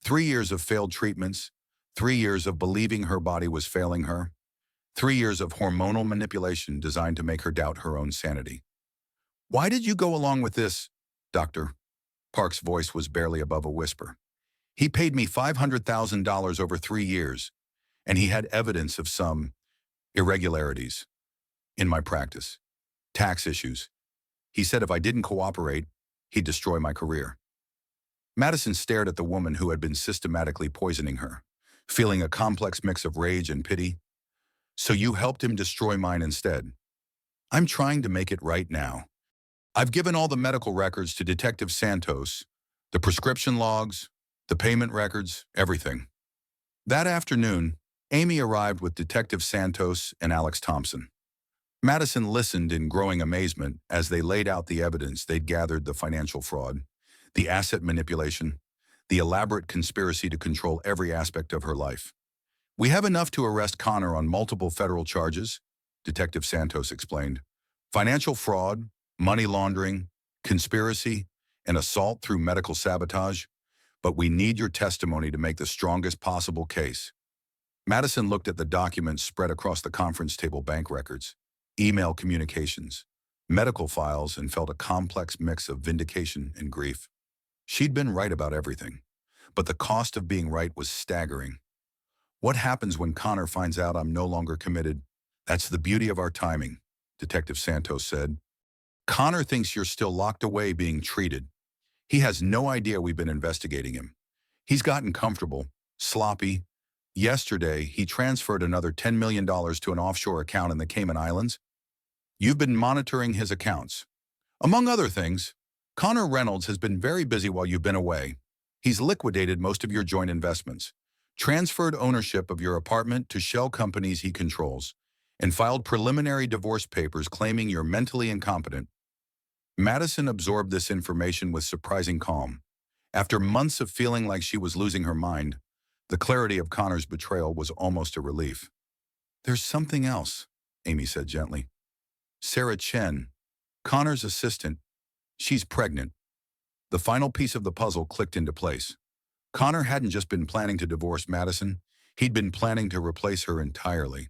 3 years of failed treatments, 3 years of believing her body was failing her, 3 years of hormonal manipulation designed to make her doubt her own sanity. Why did you go along with this, Doctor? Park's voice was barely above a whisper. He paid me $500,000 over 3 years, and he had evidence of some irregularities in my practice, tax issues. He said if I didn't cooperate, he'd destroy my career. Madison stared at the woman who had been systematically poisoning her, feeling a complex mix of rage and pity. So you helped him destroy mine instead. I'm trying to make it right now. I've given all the medical records to Detective Santos, the prescription logs, the payment records, everything. That afternoon, Amy arrived with Detective Santos and Alex Thompson. Madison listened in growing amazement as they laid out the evidence they'd gathered: the financial fraud, the asset manipulation, the elaborate conspiracy to control every aspect of her life. We have enough to arrest Connor on multiple federal charges, Detective Santos explained. Financial fraud, money laundering, conspiracy, and assault through medical sabotage. But we need your testimony to make the strongest possible case. Madison looked at the documents spread across the conference table: bank records, email communications, medical files, and felt a complex mix of vindication and grief. She'd been right about everything, but the cost of being right was staggering. What happens when Connor finds out I'm no longer committed? That's the beauty of our timing, Detective Santos said. Connor thinks you're still locked away being treated. He has no idea we've been investigating him. He's gotten comfortable, sloppy. Yesterday, he transferred another $10 million to an offshore account in the Cayman Islands. You've been monitoring his accounts. Among other things, Connor Reynolds has been very busy while you've been away. He's liquidated most of your joint investments, transferred ownership of your apartment to shell companies he controls, and filed preliminary divorce papers claiming you're mentally incompetent. Madison absorbed this information with surprising calm. After months of feeling like she was losing her mind, the clarity of Connor's betrayal was almost a relief. There's something else, Amy said gently. Sarah Chen, Connor's assistant, she's pregnant. The final piece of the puzzle clicked into place. Connor hadn't just been planning to divorce Madison, he'd been planning to replace her entirely.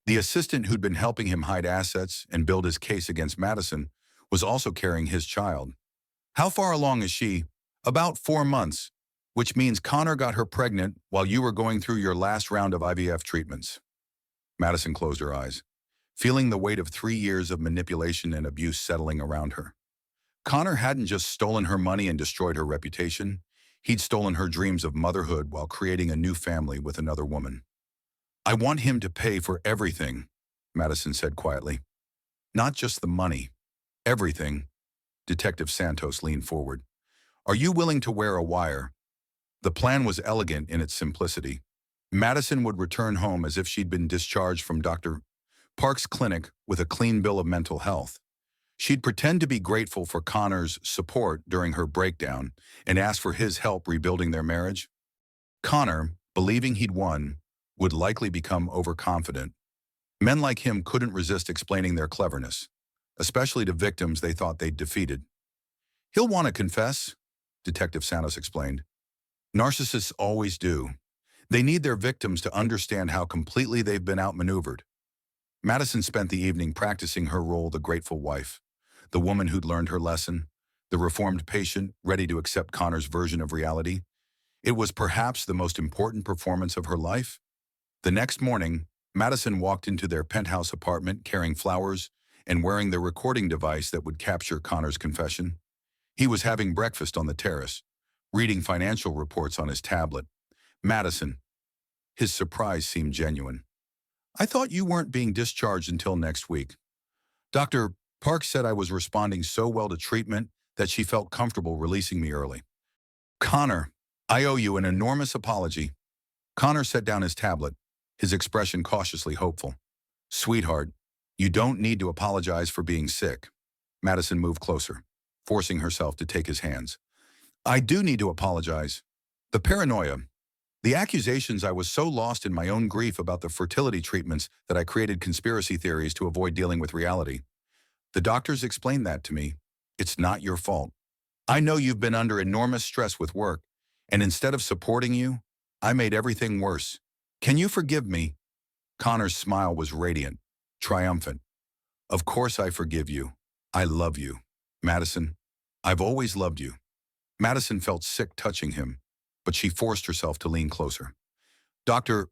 The assistant who'd been helping him hide assets and build his case against Madison was also carrying his child. How far along is she? About 4 months, which means Connor got her pregnant while you were going through your last round of IVF treatments. Madison closed her eyes, feeling the weight of 3 years of manipulation and abuse settling around her. Connor hadn't just stolen her money and destroyed her reputation, he'd stolen her dreams of motherhood while creating a new family with another woman. I want him to pay for everything, Madison said quietly. Not just the money. Everything. Detective Santos leaned forward. Are you willing to wear a wire? The plan was elegant in its simplicity. Madison would return home as if she'd been discharged from Dr. Park's clinic with a clean bill of mental health. She'd pretend to be grateful for Connor's support during her breakdown and ask for his help rebuilding their marriage. Connor, believing he'd won, would likely become overconfident. Men like him couldn't resist explaining their cleverness, especially to victims they thought they'd defeated. He'll want to confess, Detective Santos explained. Narcissists always do. They need their victims to understand how completely they've been outmaneuvered. Madison spent the evening practicing her role: the grateful wife, the woman who'd learned her lesson, the reformed patient ready to accept Connor's version of reality. It was perhaps the most important performance of her life. The next morning, Madison walked into their penthouse apartment carrying flowers and wearing the recording device that would capture Connor's confession. He was having breakfast on the terrace, reading financial reports on his tablet. Madison. His surprise seemed genuine. I thought you weren't being discharged until next week. Dr. Park said I was responding so well to treatment that she felt comfortable releasing me early. Connor, I owe you an enormous apology. Connor set down his tablet, his expression cautiously hopeful. Sweetheart, you don't need to apologize for being sick. Madison moved closer, forcing herself to take his hands. I do need to apologize. The paranoia, the accusations. I was so lost in my own grief about the fertility treatments that I created conspiracy theories to avoid dealing with reality. The doctors explained that to me. It's not your fault. I know you've been under enormous stress with work, and instead of supporting you, I made everything worse. Can you forgive me? Connor's smile was radiant, triumphant. Of course I forgive you. I love you. Madison, I've always loved you. Madison felt sick touching him, but she forced herself to lean closer. Dr.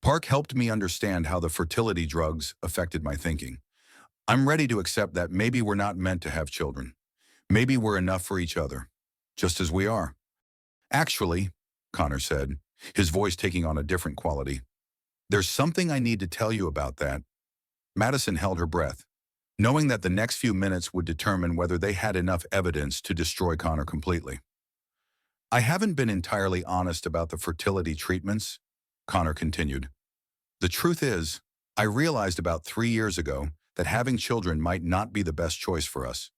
Park helped me understand how the fertility drugs affected my thinking. I'm ready to accept that maybe we're not meant to have children. Maybe we're enough for each other, just as we are. Actually, Connor said, his voice taking on a different quality, there's something I need to tell you about that. Madison held her breath, knowing that the next few minutes would determine whether they had enough evidence to destroy Connor completely. I haven't been entirely honest about the fertility treatments, Connor continued. The truth is, I realized about 3 years ago that having children might not be the best choice for us.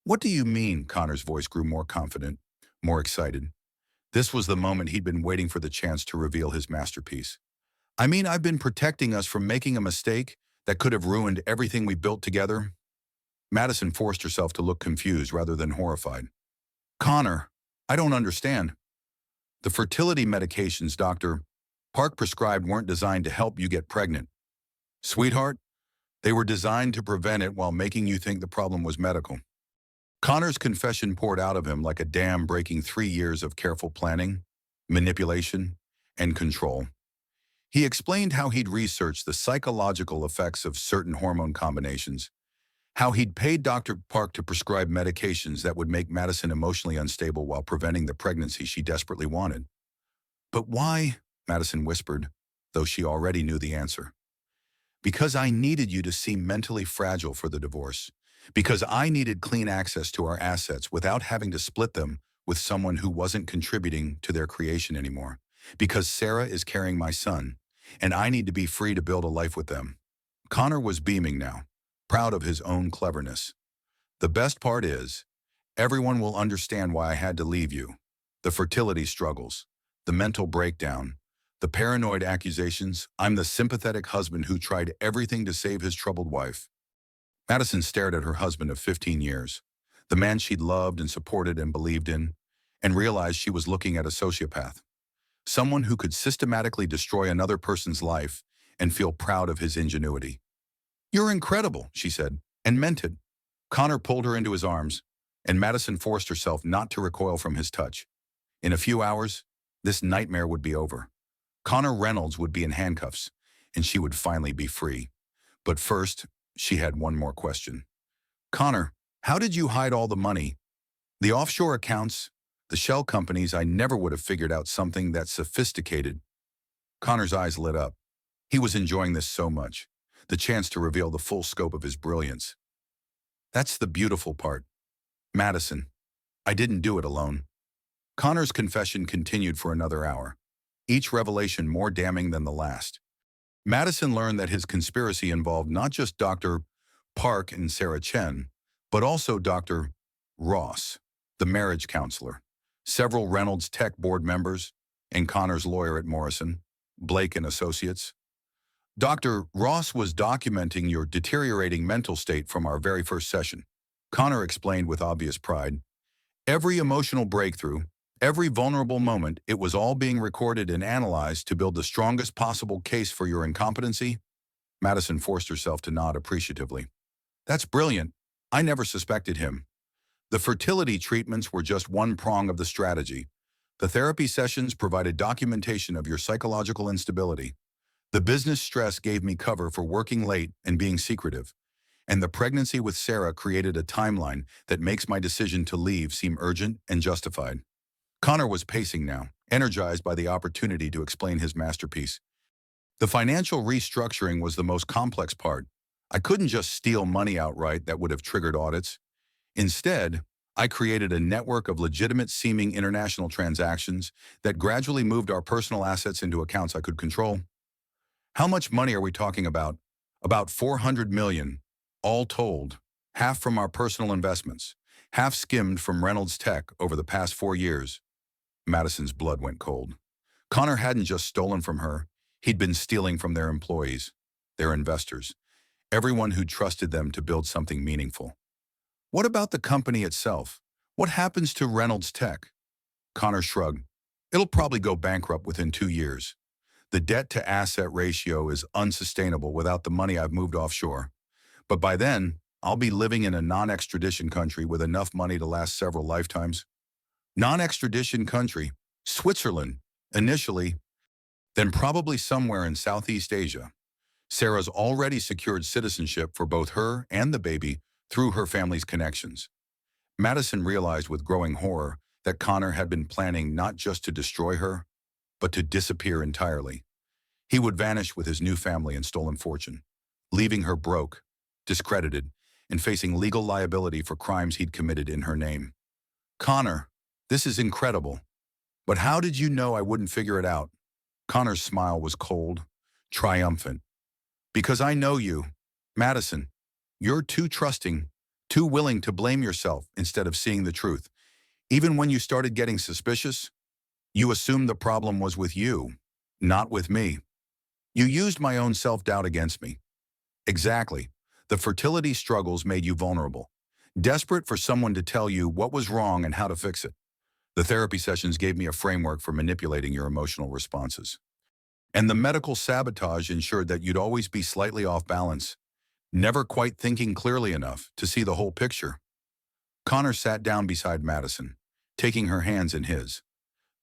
What do you mean? Connor's voice grew more confident, more excited. This was the moment he'd been waiting for, the chance to reveal his masterpiece. I mean, I've been protecting us from making a mistake that could have ruined everything we built together. Madison forced herself to look confused rather than horrified. Connor, I don't understand. The fertility medications Dr. Park prescribed weren't designed to help you get pregnant. Sweetheart, they were designed to prevent it while making you think the problem was medical. Connor's confession poured out of him like a dam breaking 3 years of careful planning, manipulation, and control. He explained how he'd researched the psychological effects of certain hormone combinations, how he'd paid Dr. Park to prescribe medications that would make Madison emotionally unstable while preventing the pregnancy she desperately wanted. But why? Madison whispered, though she already knew the answer. Because I needed you to seem mentally fragile for the divorce. Because I needed clean access to our assets without having to split them with someone who wasn't contributing to their creation anymore. Because Sarah is carrying my son, and I need to be free to build a life with them. Connor was beaming now, proud of his own cleverness. The best part is, everyone will understand why I had to leave you. The fertility struggles, the mental breakdown, the paranoid accusations. I'm the sympathetic husband who tried everything to save his troubled wife. Madison stared at her husband of 15 years, the man she'd loved and supported and believed in, and realized she was looking at a sociopath. Someone who could systematically destroy another person's life and feel proud of his ingenuity. You're incredible, she said, and meant it. Connor pulled her into his arms, and Madison forced herself not to recoil from his touch. In a few hours, this nightmare would be over. Connor Reynolds would be in handcuffs, and she would finally be free. But first, she had one more question. Connor, how did you hide all the money? The offshore accounts, the shell companies. I never would have figured out something that sophisticated. Connor's eyes lit up. He was enjoying this so much, the chance to reveal the full scope of his brilliance. That's the beautiful part. Madison, I didn't do it alone. Connor's confession continued for another hour, each revelation more damning than the last. Madison learned that his conspiracy involved not just Dr. Park and Sarah Chen, but also Dr. Ross, the marriage counselor, several Reynolds Tech board members, and Connor's lawyer at Morrison, Blake and Associates. Dr. Ross was documenting your deteriorating mental state from our very first session, Connor explained with obvious pride. Every emotional breakthrough, every vulnerable moment, it was all being recorded and analyzed to build the strongest possible case for your incompetency. Madison forced herself to nod appreciatively. That's brilliant. I never suspected him. The fertility treatments were just one prong of the strategy. The therapy sessions provided documentation of your psychological instability. The business stress gave me cover for working late and being secretive. And the pregnancy with Sarah created a timeline that makes my decision to leave seem urgent and justified. Connor was pacing now, energized by the opportunity to explain his masterpiece. The financial restructuring was the most complex part. I couldn't just steal money outright that would have triggered audits. Instead, I created a network of legitimate-seeming international transactions that gradually moved our personal assets into accounts I could control. How much money are we talking about? About 400 million, all told, half from our personal investments, half skimmed from Reynolds Tech over the past 4 years. Madison's blood went cold. Connor hadn't just stolen from her, he'd been stealing from their employees, their investors, everyone who trusted them to build something meaningful. What about the company itself? What happens to Reynolds Tech? Connor shrugged. It'll probably go bankrupt within 2 years. The debt-to-asset ratio is unsustainable without the money I've moved offshore. But by then, I'll be living in a non-extradition country with enough money to last several lifetimes. Non-extradition country, Switzerland, initially, then probably somewhere in Southeast Asia. Sarah's already secured citizenship for both her and the baby through her family's connections. Madison realized with growing horror that Connor had been planning not just to destroy her, but to disappear entirely. He would vanish with his new family and stolen fortune, leaving her broke, discredited, and facing legal liability for crimes he'd committed in her name. Connor, this is incredible. But how did you know I wouldn't figure it out? Connor's smile was cold, triumphant. Because I know you, Madison. You're too trusting, too willing to blame yourself instead of seeing the truth. Even when you started getting suspicious, you assumed the problem was with you, not with me. You used my own self-doubt against me. Exactly. The fertility struggles made you vulnerable, desperate for someone to tell you what was wrong and how to fix it. The therapy sessions gave me a framework for manipulating your emotional responses. And the medical sabotage ensured that you'd always be slightly off balance, never quite thinking clearly enough to see the whole picture. Connor sat down beside Madison, taking her hands in his.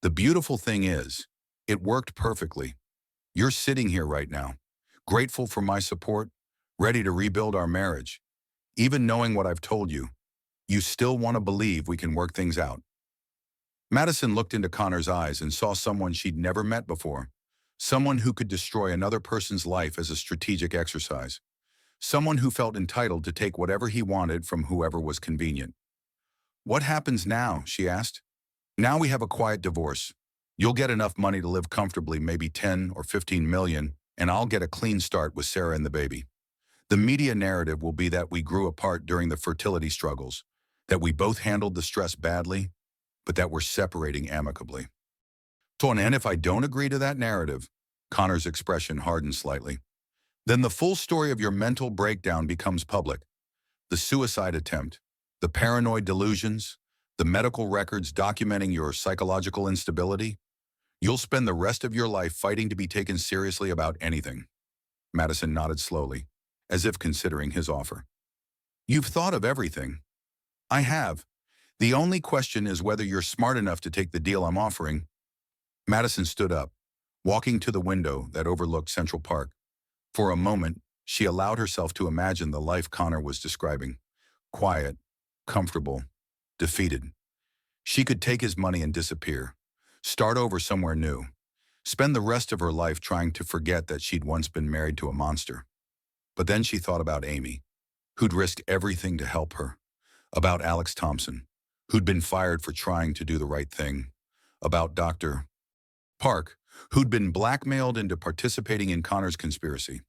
The beautiful thing is, it worked perfectly. You're sitting here right now, grateful for my support, ready to rebuild our marriage. Even knowing what I've told you, you still want to believe we can work things out. Madison looked into Connor's eyes and saw someone she'd never met before. Someone who could destroy another person's life as a strategic exercise. Someone who felt entitled to take whatever he wanted from whoever was convenient. What happens now? She asked. Now we have a quiet divorce. You'll get enough money to live comfortably, maybe 10 or 15 million, and I'll get a clean start with Sarah and the baby. The media narrative will be that we grew apart during the fertility struggles, that we both handled the stress badly, but that we're separating amicably. So, and if I don't agree to that narrative, Connor's expression hardened slightly, then the full story of your mental breakdown becomes public. The suicide attempt, the paranoid delusions, the medical records documenting your psychological instability. You'll spend the rest of your life fighting to be taken seriously about anything. Madison nodded slowly, as if considering his offer. You've thought of everything. I have. The only question is whether you're smart enough to take the deal I'm offering. Madison stood up, walking to the window that overlooked Central Park. For a moment, she allowed herself to imagine the life Connor was describing. Quiet, comfortable, defeated. She could take his money and disappear, start over somewhere new, spend the rest of her life trying to forget that she'd once been married to a monster. But then she thought about Amy, who'd risked everything to help her, about Alex Thompson, who'd been fired for trying to do the right thing, about Dr. Park, who'd been blackmailed into participating in Connor's conspiracy,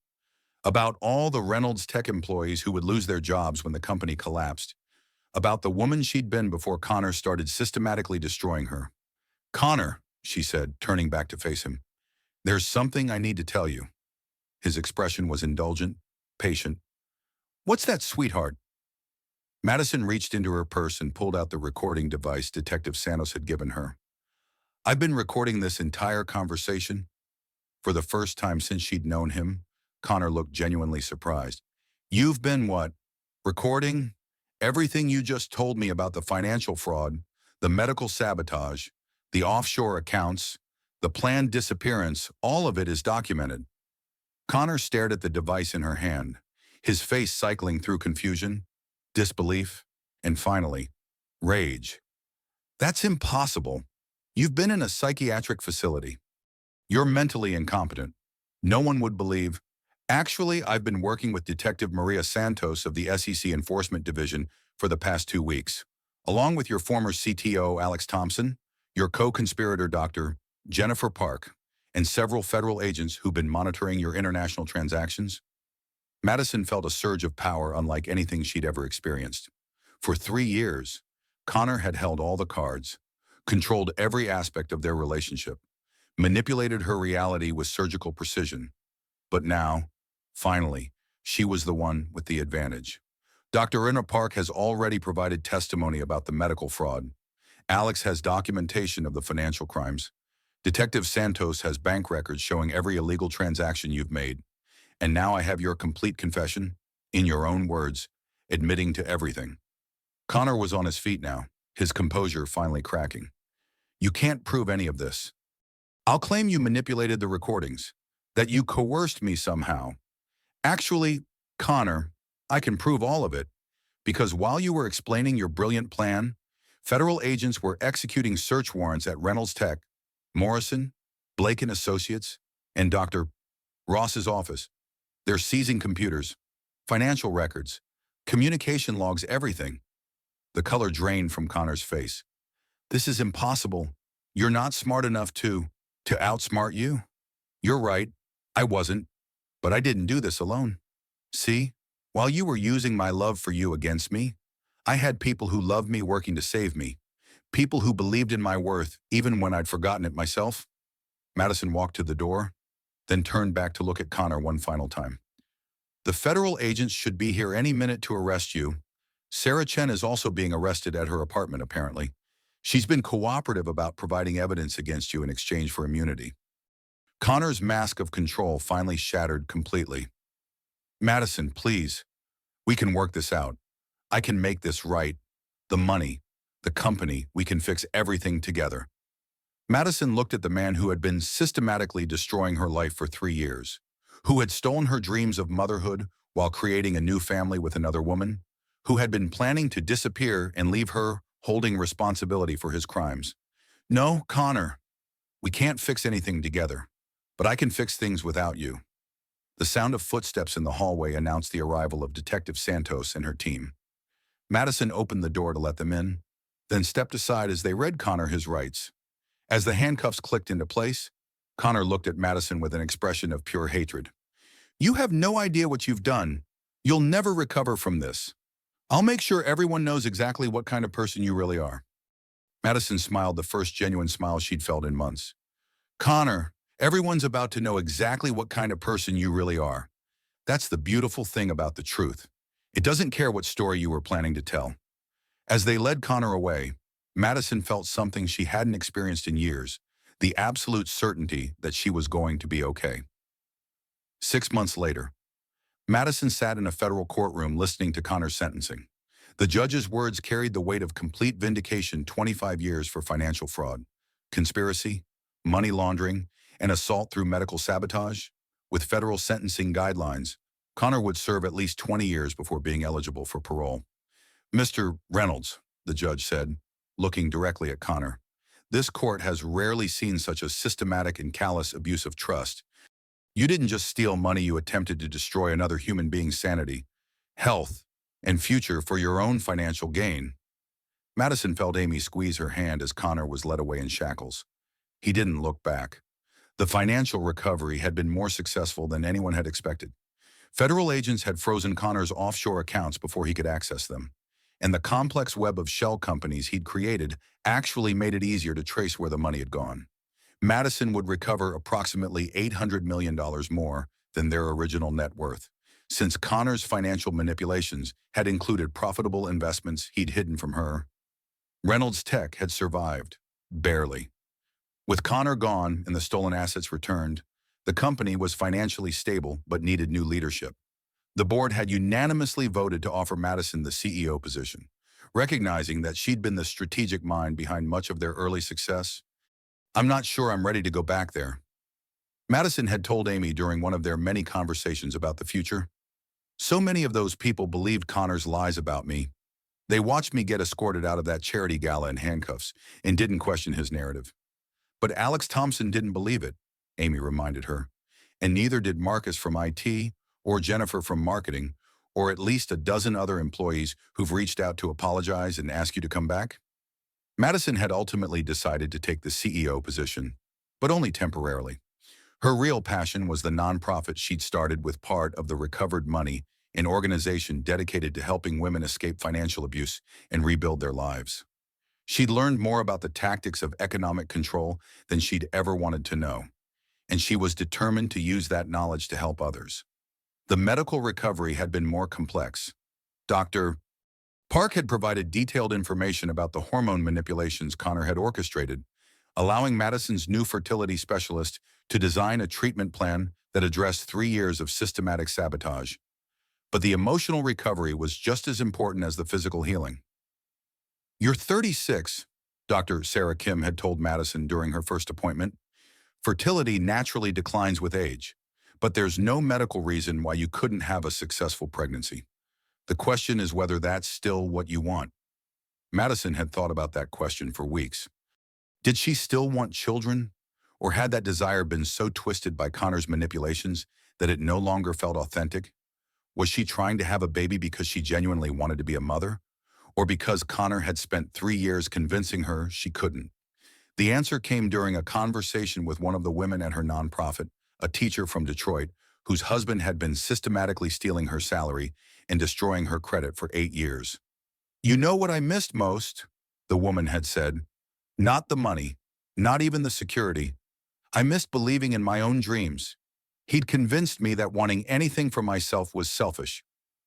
about all the Reynolds Tech employees who would lose their jobs when the company collapsed, about the woman she'd been before Connor started systematically destroying her. Connor, she said, turning back to face him, there's something I need to tell you. His expression was indulgent, patient. What's that, sweetheart? Madison reached into her purse and pulled out the recording device Detective Santos had given her. I've been recording this entire conversation. For the first time since she'd known him, Connor looked genuinely surprised. You've been what? Recording? Everything you just told me about the financial fraud, the medical sabotage, The offshore accounts, the planned disappearance, all of it is documented. Connor stared at the device in her hand, his face cycling through confusion, disbelief, and finally, rage. That's impossible. You've been in a psychiatric facility. You're mentally incompetent. No one would believe. Actually, I've been working with Detective Maria Santos of the SEC Enforcement Division for the past 2 weeks, along with your former CTO, Alex Thompson, your co-conspirator, Dr. Jennifer Park, and several federal agents who've been monitoring your international transactions. Madison felt a surge of power unlike anything she'd ever experienced. For 3 years, Connor had held all the cards, controlled every aspect of their relationship, manipulated her reality with surgical precision. But now, finally, she was the one with the advantage. Dr. Inna Park has already provided testimony about the medical fraud. Alex has documentation of the financial crimes. Detective Santos has bank records showing every illegal transaction you've made. And now I have your complete confession, in your own words, admitting to everything. Connor was on his feet now, his composure finally cracking. You can't prove any of this. I'll claim you manipulated the recordings, that you coerced me somehow. Actually, Connor, I can prove all of it, because while you were explaining your brilliant plan, federal agents were executing search warrants at Reynolds Tech, Morrison, Blake and Associates, and Dr. Ross's office. They're seizing computers, financial records, communication logs, everything. The color drained from Connor's face. This is impossible. You're not smart enough to outsmart you. You're right. I wasn't. But I didn't do this alone. See, while you were using my love for you against me, I had people who loved me working to save me. People who believed in my worth even when I'd forgotten it myself. Madison walked to the door, then turned back to look at Connor one final time. The federal agents should be here any minute to arrest you. Sarah Chen is also being arrested at her apartment, apparently. She's been cooperative about providing evidence against you in exchange for immunity. Connor's mask of control finally shattered completely. Madison, please. We can work this out. I can make this right. The money, the company, we can fix everything together. Madison looked at the man who had been systematically destroying her life for 3 years, who had stolen her dreams of motherhood while creating a new family with another woman, who had been planning to disappear and leave her holding responsibility for his crimes. No, Connor, we can't fix anything together, but I can fix things without you. The sound of footsteps in the hallway announced the arrival of Detective Santos and her team. Madison opened the door to let them in, then stepped aside as they read Connor his rights. As the handcuffs clicked into place, Connor looked at Madison with an expression of pure hatred. You have no idea what you've done. You'll never recover from this. I'll make sure everyone knows exactly what kind of person you really are. Madison smiled, the first genuine smile she'd felt in months. Connor, everyone's about to know exactly what kind of person you really are. That's the beautiful thing about the truth. It doesn't care what story you were planning to tell. As they led Connor away, Madison felt something she hadn't experienced in years, the absolute certainty that she was going to be okay. 6 months later, Madison sat in a federal courtroom listening to Connor's sentencing. The judge's words carried the weight of complete vindication: 25 years for financial fraud, conspiracy, money laundering, and assault through medical sabotage. With federal sentencing guidelines, Connor would serve at least 20 years before being eligible for parole. Mr. Reynolds, the judge said, looking directly at Connor, this court has rarely seen such a systematic and callous abuse of trust. You didn't just steal money, you attempted to destroy another human being's sanity, health, and future for your own financial gain. Madison felt Amy squeeze her hand as Connor was led away in shackles. He didn't look back. The financial recovery had been more successful than anyone had expected. Federal agents had frozen Connor's offshore accounts before he could access them, and the complex web of shell companies he'd created actually made it easier to trace where the money had gone. Madison would recover approximately $800 million more than their original net worth, since Connor's financial manipulations had included profitable investments he'd hidden from her. Reynolds Tech had survived, barely. With Connor gone and the stolen assets returned, the company was financially stable but needed new leadership. The board had unanimously voted to offer Madison the CEO position, recognizing that she'd been the strategic mind behind much of their early success. I'm not sure I'm ready to go back there. Madison had told Amy during one of their many conversations about the future. So many of those people believed Connor's lies about me. They watched me get escorted out of that charity gala in handcuffs and didn't question his narrative. But Alex Thompson didn't believe it, Amy reminded her. And neither did Marcus from IT or Jennifer from marketing, or at least a dozen other employees who've reached out to apologize and ask you to come back. Madison had ultimately decided to take the CEO position, but only temporarily. Her real passion was the nonprofit she'd started with part of the recovered money, an organization dedicated to helping women escape financial abuse and rebuild their lives. She'd learned more about the tactics of economic control than she'd ever wanted to know, and she was determined to use that knowledge to help others. The medical recovery had been more complex. Dr. Park had provided detailed information about the hormone manipulations Connor had orchestrated, allowing Madison's new fertility specialist to design a treatment plan that addressed 3 years of systematic sabotage. But the emotional recovery was just as important as the physical healing. "You're 36, Dr. Sarah Kim had told Madison during her first appointment. "Fertility naturally declines with age, but there's no medical reason why you couldn't have a successful pregnancy. The question is whether that's still what you want." Madison had thought about that question for weeks. Did she still want children? Or had that desire been so twisted by Connor's manipulations that it no longer felt authentic? Was she trying to have a baby because she genuinely wanted to be a mother? Or because Connor had spent 3 years convincing her she couldn't? The answer came during a conversation with one of the women at her nonprofit, a teacher from Detroit, whose husband had been systematically stealing her salary and destroying her credit for 8 years. "You know what I missed most?" the woman had said. "Not the money, not even the security. I missed believing in my own dreams. He'd convinced me that wanting anything for myself was selfish,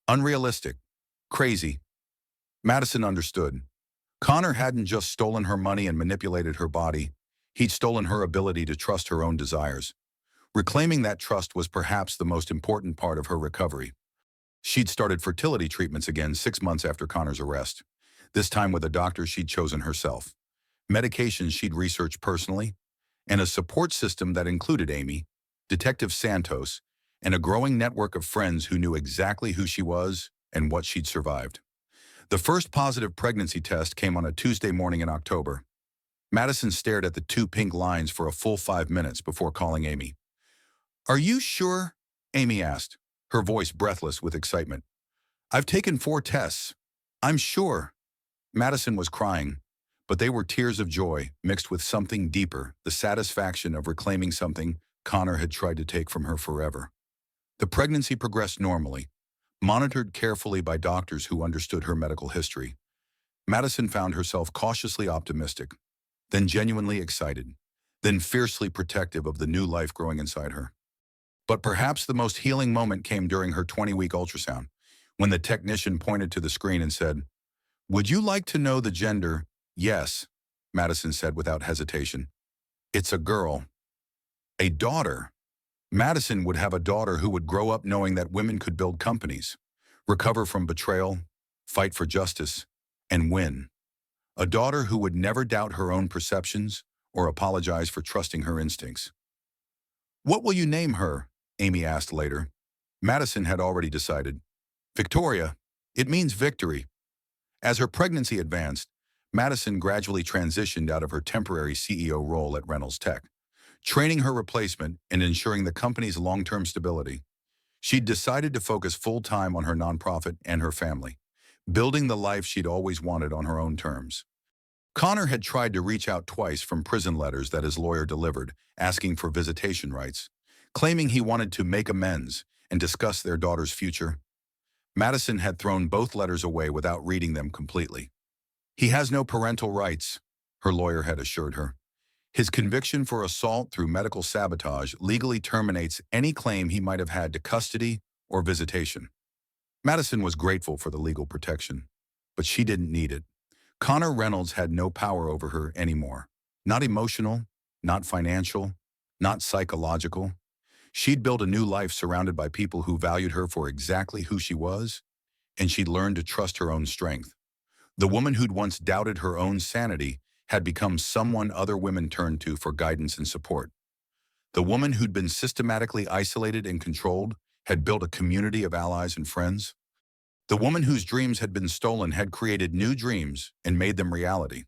unrealistic, crazy." Madison understood. Connor hadn't just stolen her money and manipulated her body. He'd stolen her ability to trust her own desires. Reclaiming that trust was perhaps the most important part of her recovery. She'd started fertility treatments again 6 months after Connor's arrest, this time with a doctor she'd chosen herself, medications she'd researched personally, and a support system that included Amy, Detective Santos, and a growing network of friends who knew exactly who she was and what she'd survived. The first positive pregnancy test came on a Tuesday morning in October. Madison stared at the two pink lines for a full 5 minutes before calling Amy. "Are you sure?" Amy asked, her voice breathless with excitement. "I've taken 4 tests. I'm sure." Madison was crying, but they were tears of joy mixed with something deeper, the satisfaction of reclaiming something Connor had tried to take from her forever. The pregnancy progressed normally, monitored carefully by doctors who understood her medical history. Madison found herself cautiously optimistic, then genuinely excited, then fiercely protective of the new life growing inside her. But perhaps the most healing moment came during her 20-week ultrasound, when the technician pointed to the screen and said, "Would you like to know the gender?" "Yes," Madison said without hesitation. "It's a girl. A daughter." Madison would have a daughter who would grow up knowing that women could build companies, recover from betrayal, fight for justice, and win. A daughter who would never doubt her own perceptions or apologize for trusting her instincts. "What will you name her?" Amy asked later. Madison had already decided. "Victoria. It means victory." As her pregnancy advanced, Madison gradually transitioned out of her temporary CEO role at Reynolds Tech, training her replacement and ensuring the company's long-term stability. She'd decided to focus full-time on her nonprofit and her family, building the life she'd always wanted on her own terms. Connor had tried to reach out twice from prison letters that his lawyer delivered, asking for visitation rights, claiming he wanted to make amends and discuss their daughter's future. Madison had thrown both letters away without reading them completely. "He has no parental rights," her lawyer had assured her. "His conviction for assault through medical sabotage legally terminates any claim he might have had to custody or visitation." Madison was grateful for the legal protection, but she didn't need it. Connor Reynolds had no power over her anymore. Not emotional, not financial, not psychological. She'd built a new life surrounded by people who valued her for exactly who she was, and she'd learned to trust her own strength. The woman who'd once doubted her own sanity had become someone other women turned to for guidance and support. The woman who'd been systematically isolated and controlled had built a community of allies and friends. The woman whose dreams had been stolen had created new dreams and made them reality.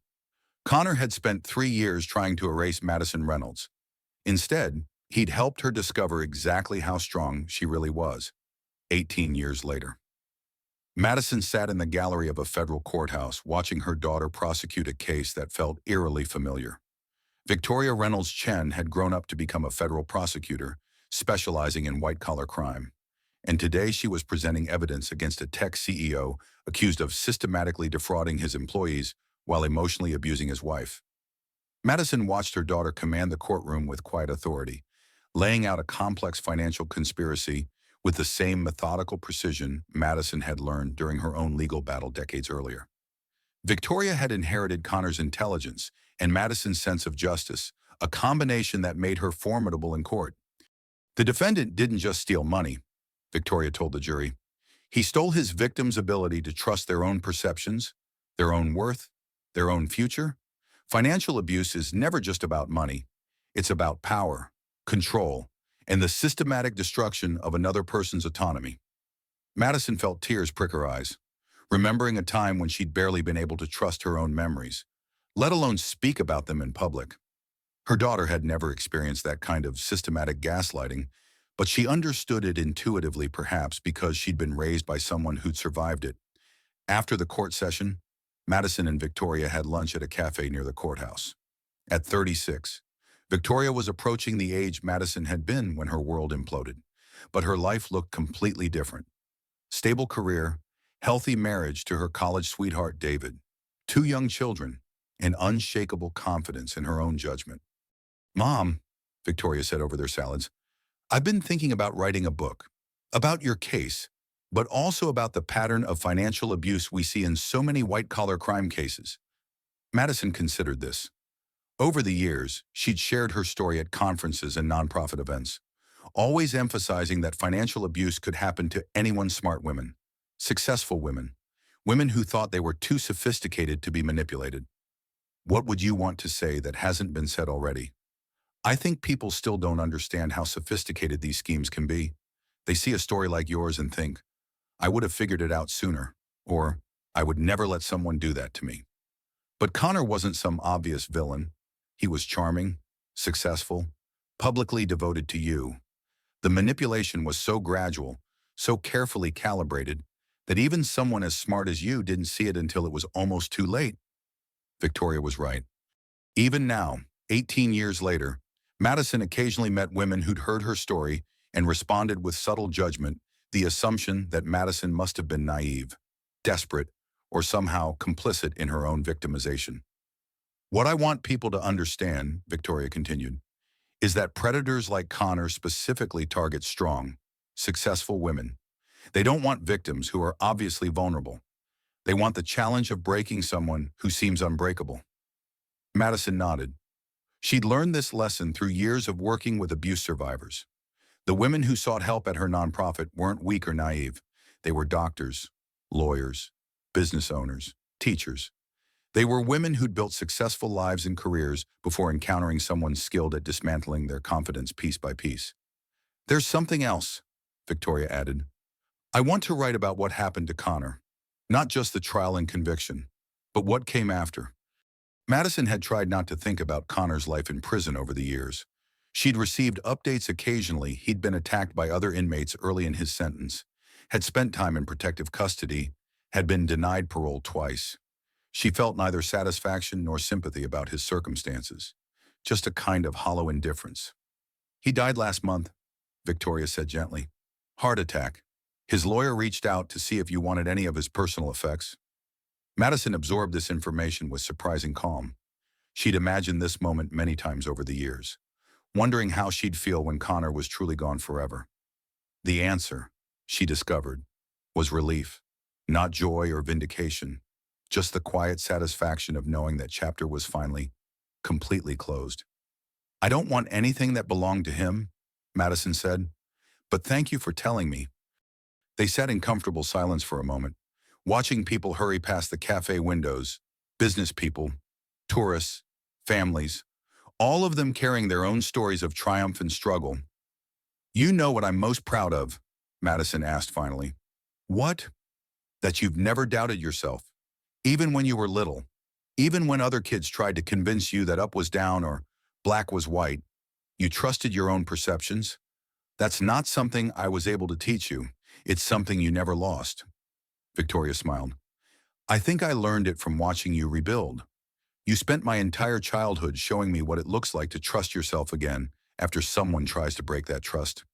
Connor had spent 3 years trying to erase Madison Reynolds. Instead, he'd helped her discover exactly how strong she really was, 18 years later. Madison sat in the gallery of a federal courthouse watching her daughter prosecute a case that felt eerily familiar. Victoria Reynolds Chen had grown up to become a federal prosecutor, specializing in white-collar crime. And today she was presenting evidence against a tech CEO accused of systematically defrauding his employees while emotionally abusing his wife. Madison watched her daughter command the courtroom with quiet authority, laying out a complex financial conspiracy with the same methodical precision Madison had learned during her own legal battle decades earlier. Victoria had inherited Connor's intelligence and Madison's sense of justice, a combination that made her formidable in court. The defendant didn't just steal money, Victoria told the jury. He stole his victim's ability to trust their own perceptions, their own worth, their own future. Financial abuse is never just about money. It's about power, control, and the systematic destruction of another person's autonomy. Madison felt tears prick her eyes, remembering a time when she'd barely been able to trust her own memories, let alone speak about them in public. Her daughter had never experienced that kind of systematic gaslighting, but she understood it intuitively, perhaps because she'd been raised by someone who'd survived it. After the court session, Madison and Victoria had lunch at a cafe near the courthouse. At 36, Victoria was approaching the age Madison had been when her world imploded, but her life looked completely different. Stable career, healthy marriage to her college sweetheart David, 2 young children, and unshakable confidence in her own judgment. "Mom," Victoria said over their salads, "I've been thinking about writing a book, about your case, but also about the pattern of financial abuse we see in so many white-collar crime cases." Madison considered this. Over the years, she'd shared her story at conferences and nonprofit events, always emphasizing that financial abuse could happen to anyone. Smart women, successful women, women who thought they were too sophisticated to be manipulated. What would you want to say that hasn't been said already? I think people still don't understand how sophisticated these schemes can be. They see a story like yours and think, I would have figured it out sooner, or I would never let someone do that to me. But Connor wasn't some obvious villain. He was charming, successful, publicly devoted to you. The manipulation was so gradual, so carefully calibrated, that even someone as smart as you didn't see it until it was almost too late. Victoria was right. Even now, 18 years later, Madison occasionally met women who'd heard her story and responded with subtle judgment, the assumption that Madison must have been naive, desperate, or somehow complicit in her own victimization. "What I want people to understand," Victoria continued, "is that predators like Connor specifically target strong, successful women. They don't want victims who are obviously vulnerable. They want the challenge of breaking someone who seems unbreakable." Madison nodded. She'd learned this lesson through years of working with abuse survivors. The women who sought help at her nonprofit weren't weak or naive. They were doctors, lawyers, business owners, teachers. They were women who'd built successful lives and careers before encountering someone skilled at dismantling their confidence piece by piece. "There's something else," Victoria added. "I want to write about what happened to Connor. Not just the trial and conviction, but what came after." Madison had tried not to think about Connor's life in prison over the years. She'd received updates occasionally. He'd been attacked by other inmates early in his sentence, had spent time in protective custody, had been denied parole twice. She felt neither satisfaction nor sympathy about his circumstances, just a kind of hollow indifference. "He died last month," Victoria said gently. "Heart attack. His lawyer reached out to see if you wanted any of his personal effects." Madison absorbed this information with surprising calm. She'd imagined this moment many times over the years, wondering how she'd feel when Connor was truly gone forever. The answer, she discovered, was relief, not joy or vindication, just the quiet satisfaction of knowing that chapter was finally, completely closed. "I don't want anything that belonged to him," Madison said, "but thank you for telling me." They sat in comfortable silence for a moment, watching people hurry past the cafe windows, business people, tourists, families, all of them carrying their own stories of triumph and struggle. "You know what I'm most proud of?" Madison asked finally. "What?" "That you've never doubted yourself, even when you were little, even when other kids tried to convince you that up was down or black was white. You trusted your own perceptions. That's not something I was able to teach you. It's something you never lost." Victoria smiled. "I think I learned it from watching you rebuild. You spent my entire childhood showing me what it looks like to trust yourself again after someone tries to break that trust."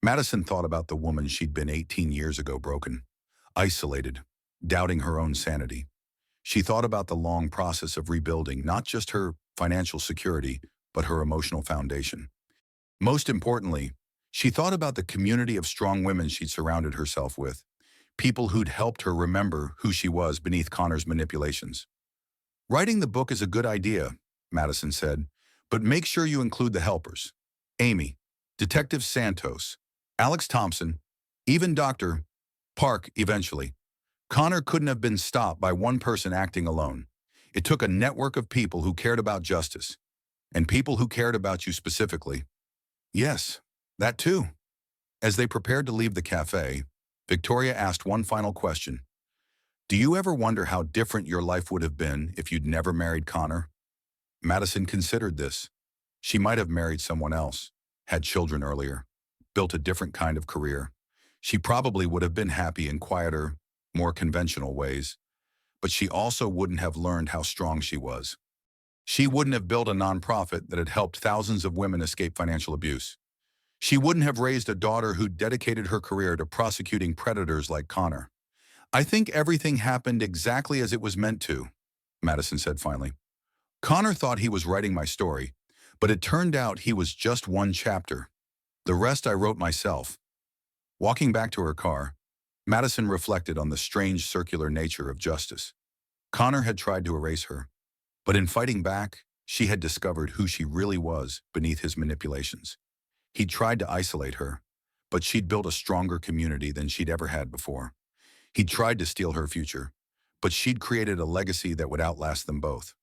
Madison thought about the woman she'd been 18 years ago, broken, isolated, doubting her own sanity. She thought about the long process of rebuilding not just her financial security, but her emotional foundation. Most importantly, she thought about the community of strong women she'd surrounded herself with, people who'd helped her remember who she was beneath Connor's manipulations. "Writing the book is a good idea," Madison said, "but make sure you include the helpers. Amy, Detective Santos, Alex Thompson, even Dr. Park eventually. Connor couldn't have been stopped by one person acting alone. It took a network of people who cared about justice, and people who cared about you specifically." "Yes, that too." As they prepared to leave the cafe, Victoria asked one final question. "Do you ever wonder how different your life would have been if you'd never married Connor?" Madison considered this. She might have married someone else, had children earlier, built a different kind of career. She probably would have been happy in quieter, more conventional ways, but she also wouldn't have learned how strong she was. She wouldn't have built a nonprofit that had helped thousands of women escape financial abuse. She wouldn't have raised a daughter who dedicated her career to prosecuting predators like Connor. "I think everything happened exactly as it was meant to," Madison said finally. "Connor thought he was writing my story, but it turned out he was just one chapter. The rest I wrote myself." Walking back to her car, Madison reflected on the strange circular nature of justice. Connor had tried to erase her, but in fighting back, she had discovered who she really was beneath his manipulations. He'd tried to isolate her, but she'd built a stronger community than she'd ever had before. He'd tried to steal her future, but she'd created a legacy that would outlast them both.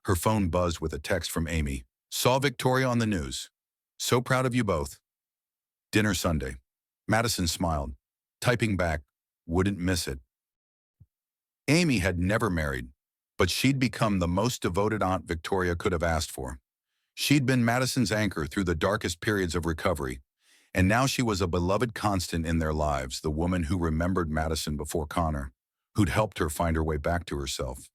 Her phone buzzed with a text from Amy. "Saw Victoria on the news. So proud of you both. Dinner Sunday." Madison smiled, typing back, "Wouldn't miss it." Amy had never married, but she'd become the most devoted aunt Victoria could have asked for. She'd been Madison's anchor through the darkest periods of recovery, and now she was a beloved constant in their lives, the woman who remembered Madison before Connor, who'd helped her find her way back to herself.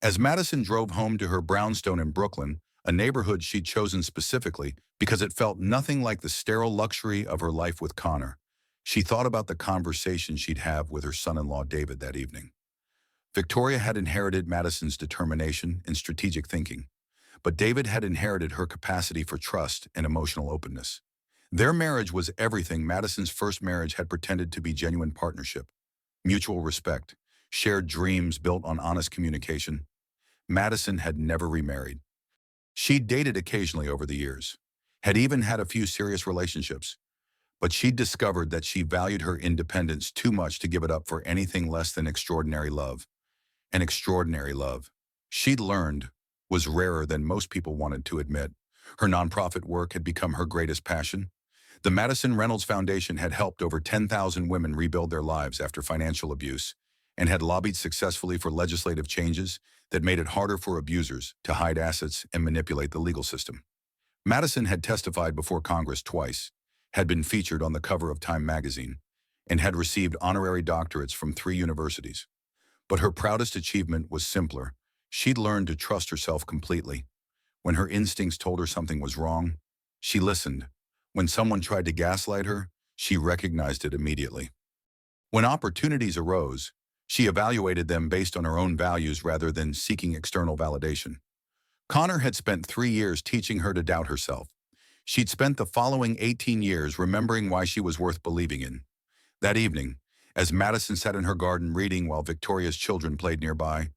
As Madison drove home to her brownstone in Brooklyn, a neighborhood she'd chosen specifically because it felt nothing like the sterile luxury of her life with Connor, she thought about the conversation she'd have with her son-in-law David that evening. Victoria had inherited Madison's determination and strategic thinking, but David had inherited her capacity for trust and emotional openness. Their marriage was everything Madison's first marriage had pretended to be: genuine partnership, mutual respect, shared dreams built on honest communication. Madison had never remarried. She'd dated occasionally over the years, had even had a few serious relationships, but she'd discovered that she valued her independence too much to give it up for anything less than extraordinary love. And extraordinary love, she'd learned, was rarer than most people wanted to admit. Her nonprofit work had become her greatest passion. The Madison Reynolds Foundation had helped over 10,000 women rebuild their lives after financial abuse, and had lobbied successfully for legislative changes that made it harder for abusers to hide assets and manipulate the legal system. Madison had testified before Congress twice, had been featured on the cover of Time magazine, and had received honorary doctorates from 3 universities. But her proudest achievement was simpler. She'd learned to trust herself completely. When her instincts told her something was wrong, she listened. When someone tried to gaslight her, she recognized it immediately. When opportunities arose, she evaluated them based on her own values rather than seeking external validation. Connor had spent 3 years teaching her to doubt herself. She'd spent the following 18 years remembering why she was worth believing in. That evening, as Madison sat in her garden reading while Victoria's children played nearby,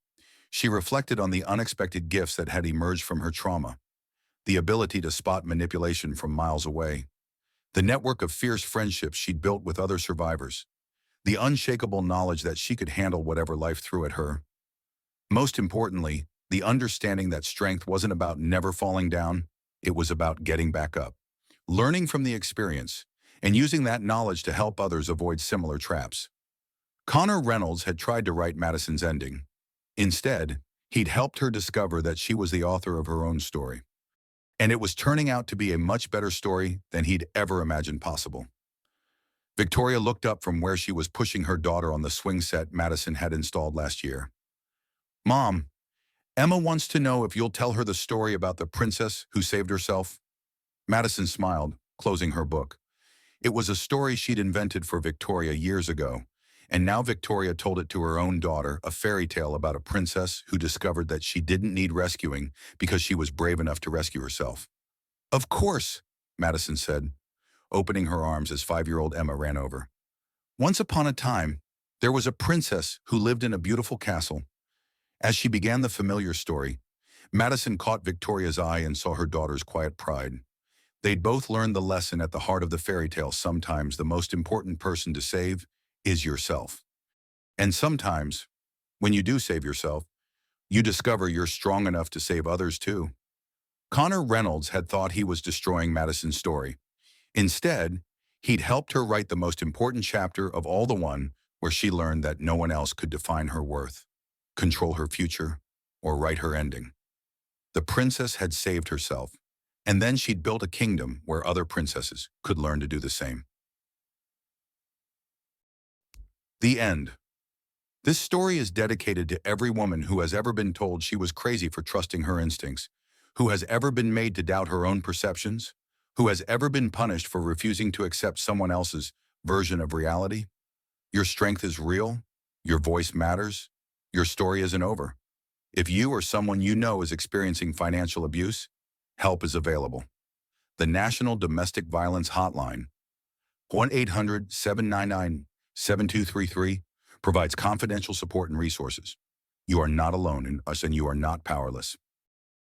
she reflected on the unexpected gifts that had emerged from her trauma. The ability to spot manipulation from miles away, the network of fierce friendships she'd built with other survivors, the unshakable knowledge that she could handle whatever life threw at her. Most importantly, The understanding that strength wasn't about never falling down, it was about getting back up, learning from the experience, and using that knowledge to help others avoid similar traps. Connor Reynolds had tried to write Madison's ending. Instead, he'd helped her discover that she was the author of her own story. And it was turning out to be a much better story than he'd ever imagined possible. Victoria looked up from where she was pushing her daughter on the swing set Madison had installed last year. "Mom, Emma wants to know if you'll tell her the story about the princess who saved herself." Madison smiled, closing her book. It was a story she'd invented for Victoria years ago, and now Victoria told it to her own daughter, a fairy tale about a princess who discovered that she didn't need rescuing because she was brave enough to rescue herself. "Of course," Madison said, opening her arms as 5-year-old Emma ran over. "Once upon a time, there was a princess who lived in a beautiful castle." As she began the familiar story, Madison caught Victoria's eye and saw her daughter's quiet pride. They'd both learned the lesson at the heart of the fairy tale: sometimes the most important person to save is yourself. And sometimes, when you do save yourself, you discover you're strong enough to save others too. Connor Reynolds had thought he was destroying Madison's story. Instead, he'd helped her write the most important chapter of all, the one where she learned that no one else could define her worth, control her future, or write her ending. The princess had saved herself, and then she'd built a kingdom where other princesses could learn to do the same. The end. This story is dedicated to every woman who has ever been told she was crazy for trusting her instincts, who has ever been made to doubt her own perceptions, who has ever been punished for refusing to accept someone else's version of reality. Your strength is real. Your voice matters. Your story isn't over. If you or someone you know is experiencing financial abuse, help is available. The National Domestic Violence Hotline, 1-800-799-7233, provides confidential support and resources. You are not alone in us, and you are not powerless.